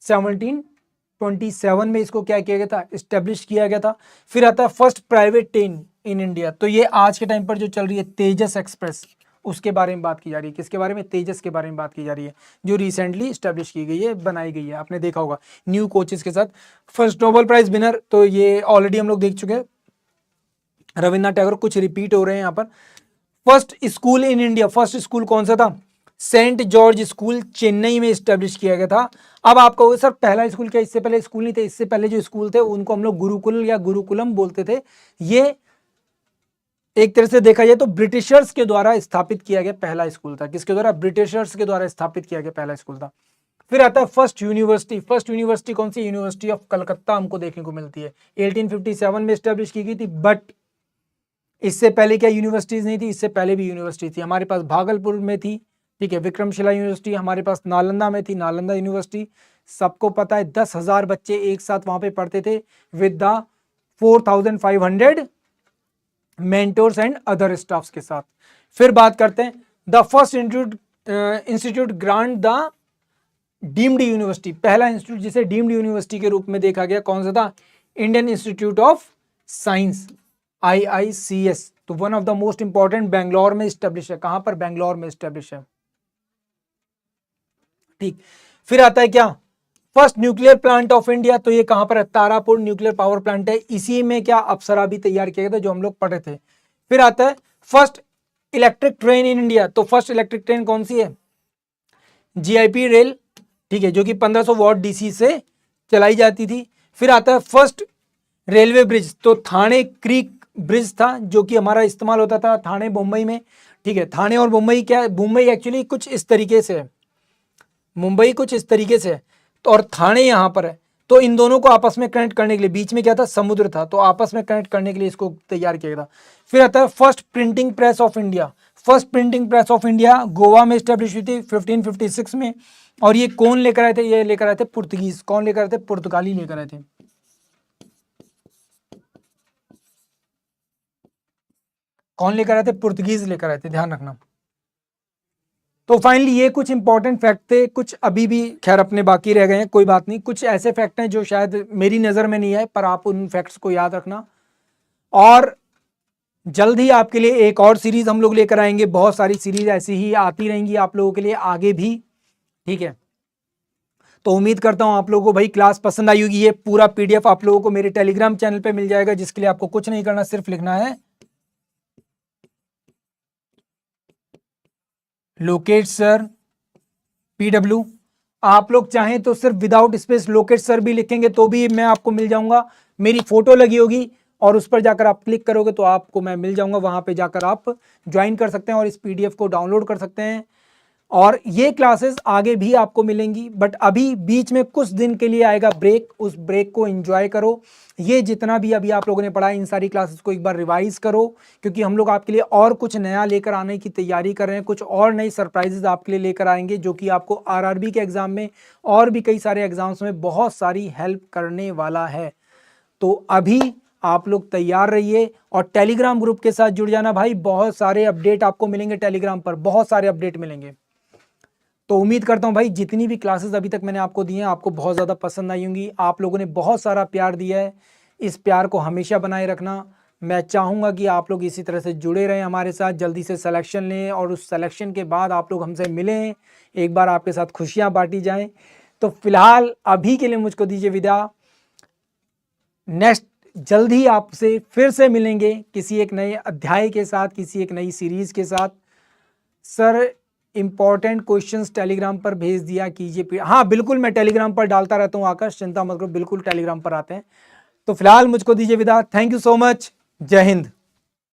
Speaker 1: 1727 में इसको क्या किया गया था? इस्टेब्लिश किया गया था। फिर आता है first private train in India, तो ये आज के टाइम पर जो चल रही है तेजस एक्सप्रेस, उसके बारे में बात की जा रही है। किसके बारे में? तेजस के बारे में बात की जा रही है, जो रिसेंटली स्टैब्लिश की गई है, बनाई गई है। आपने देखा होगा न्यू कोचेस के साथ। फर्स्ट नोबेल प्राइज विनर, तो ये ऑलरेडी हम लोग देख चुके हैं, रविन्द्रनाथ टैगोर। कुछ रिपीट हो रहे हैं यहाँ पर। फर्स्ट स्कूल इन इंडिया, फर्स्ट स्कूल कौन सा था? सेंट जॉर्ज स्कूल, चेन्नई में स्टैब्लिश किया गया था। अब आप कहोगे सर पहला स्कूल क्या? इससे पहले स्कूल नहीं थे, इससे पहले जो स्कूल थे उनको हम लोग गुरुकुल या गुरुकुलम बोलते थे। ये एक तरह से देखा जाए तो ब्रिटिशर्स के द्वारा स्थापित किया गया पहला स्कूल था। किसके द्वारा? ब्रिटिशर्स के द्वारा स्थापित किया गया पहला स्कूल था। फिर आता है फर्स्ट यूनिवर्सिटी। फर्स्ट यूनिवर्सिटी कौन सी? यूनिवर्सिटी ऑफ कलकत्ता हमको देखने को मिलती है, 1857 में स्टैब्लिश की गई थी। बट इससे पहले क्या यूनिवर्सिटीज नहीं थी? इससे पहले भी यूनिवर्सिटी थी। हमारे पास भागलपुर में थी, ठीक है, विक्रमशिला यूनिवर्सिटी। हमारे पास नालंदा में थी, नालंदा यूनिवर्सिटी। सबको पता है 10,000 बच्चे एक साथ वहां पे पढ़ते थे, with the 4,500 mentors and other staffs के साथ। फिर बात करते हैं the first institute grant the deemed university, पहला इंस्टीट्यूट जिसे डीम्ड यूनिवर्सिटी के रूप में देखा गया, कौन सा था? Indian institute of science, IICS। तो one of the most important, Bangalore में स्टैब्लिश है। कहां पर? बेंगलोर में स्टैब्लिश है, ठीक। फिर आता है क्या? First nuclear plant of India, तो ये कहां पर है? तारापुर न्यूक्लियर पावर प्लांट है। इसी में क्या अप्सरा भी तैयार किया गया था, जो हम लोग पढ़े थे। फिर आता है first electric train in India. तो फर्स्ट इलेक्ट्रिक ट्रेन कौन सी है? जीआईपी रेल, ठीक है, जो कि 1500 वॉट डीसी से चलाई जाती थी। फिर आता है फर्स्ट रेलवे ब्रिज, तो थाने क्रीक ब्रिज था जो कि हमारा इस्तेमाल होता था थाने मुंबई में, ठीक है। थाने और मुंबई क्या है, मुंबई एक्चुअली कुछ इस तरीके से है, मुंबई कुछ इस तरीके से है, तो और थाने यहाँ पर है, तो इन दोनों को आपस में कनेक्ट करने के लिए बीच में क्या था, समुद्र था, तो आपस में कनेक्ट करने के लिए इसको तैयार किया गया था। फिर आता है first printing press of India. First printing press of India Goa में स्टैब्लिश हुई थी 1556 में। और ये कौन लेकर आए थे? ये लेकर आए थे पुर्तगीज। कौन लेकर आए थे? पुर्तगाली लेकर आए थे। कौन लेकर आए थे? पुर्तगीज लेकर आए थे, ध्यान रखना। तो फाइनली ये कुछ इंपॉर्टेंट फैक्ट थे, कुछ अभी भी खैर अपने बाकी रह गए हैं, कोई बात नहीं। कुछ ऐसे फैक्ट हैं जो शायद मेरी नज़र में नहीं आए, पर आप उन फैक्ट्स को याद रखना। और जल्द ही आपके लिए एक और सीरीज हम लोग लेकर आएंगे, बहुत सारी सीरीज ऐसी ही आती रहेंगी आप लोगों के लिए आगे भी, ठीक है। तो उम्मीद करता हूं आप लोगों को भाई क्लास पसंद आई होगी। ये पूरा पीडीएफ आप लोगों को मेरे टेलीग्राम चैनल पे मिल जाएगा, जिसके लिए आपको कुछ नहीं करना, सिर्फ लिखना है लोकेट सर PW। आप लोग चाहें तो सिर्फ विदाउट स्पेस लोकेट सर भी लिखेंगे तो भी मैं आपको मिल जाऊंगा। मेरी फोटो लगी होगी और उस पर जाकर आप क्लिक करोगे तो आपको मैं मिल जाऊंगा, वहां पे जाकर आप ज्वाइन कर सकते हैं और इस पीडीएफ को डाउनलोड कर सकते हैं। और ये क्लासेस आगे भी आपको मिलेंगी, बट अभी बीच में कुछ दिन के लिए आएगा ब्रेक, उस ब्रेक को एंजॉय करो। ये जितना भी अभी आप लोगों ने पढ़ा, इन सारी क्लासेस को एक बार रिवाइज करो, क्योंकि हम लोग आपके लिए और कुछ नया लेकर आने की तैयारी कर रहे हैं। कुछ और नई सरप्राइजेज आपके लिए लेकर आएंगे, जो कि आपको आरआरबी के एग्जाम में और भी कई सारे एग्जाम्स में बहुत सारी हेल्प करने वाला है। तो अभी आप लोग तैयार रहिए और टेलीग्राम ग्रुप के साथ जुड़ जाना भाई, बहुत सारे अपडेट आपको मिलेंगे टेलीग्राम पर, बहुत सारे अपडेट मिलेंगे। तो उम्मीद करता हूं भाई जितनी भी क्लासेस अभी तक मैंने आपको दी हैं आपको बहुत ज़्यादा पसंद आई होंगी। आप लोगों ने बहुत सारा प्यार दिया है, इस प्यार को हमेशा बनाए रखना। मैं चाहूँगा कि आप लोग इसी तरह से जुड़े रहें हमारे साथ, जल्दी से सिलेक्शन लें और उस सिलेक्शन के बाद आप लोग हमसे मिलें, एक बार आपके साथ खुशियाँ बांटी जाएँ। तो फिलहाल अभी के लिए मुझको दीजिए विदा। नेक्स्ट जल्द ही आपसे फिर से मिलेंगे किसी एक नए अध्याय के साथ, किसी एक नई सीरीज़ के साथ। सर इंपॉर्टेंट क्वेश्चंस टेलीग्राम पर भेज दिया कीजिए। हाँ बिल्कुल, मैं टेलीग्राम पर डालता रहता हूँ आकाश, चिंता मत करो, बिल्कुल टेलीग्राम पर आते हैं। तो फिलहाल मुझको दीजिए विदा। थैंक यू सो मच, जय हिंद।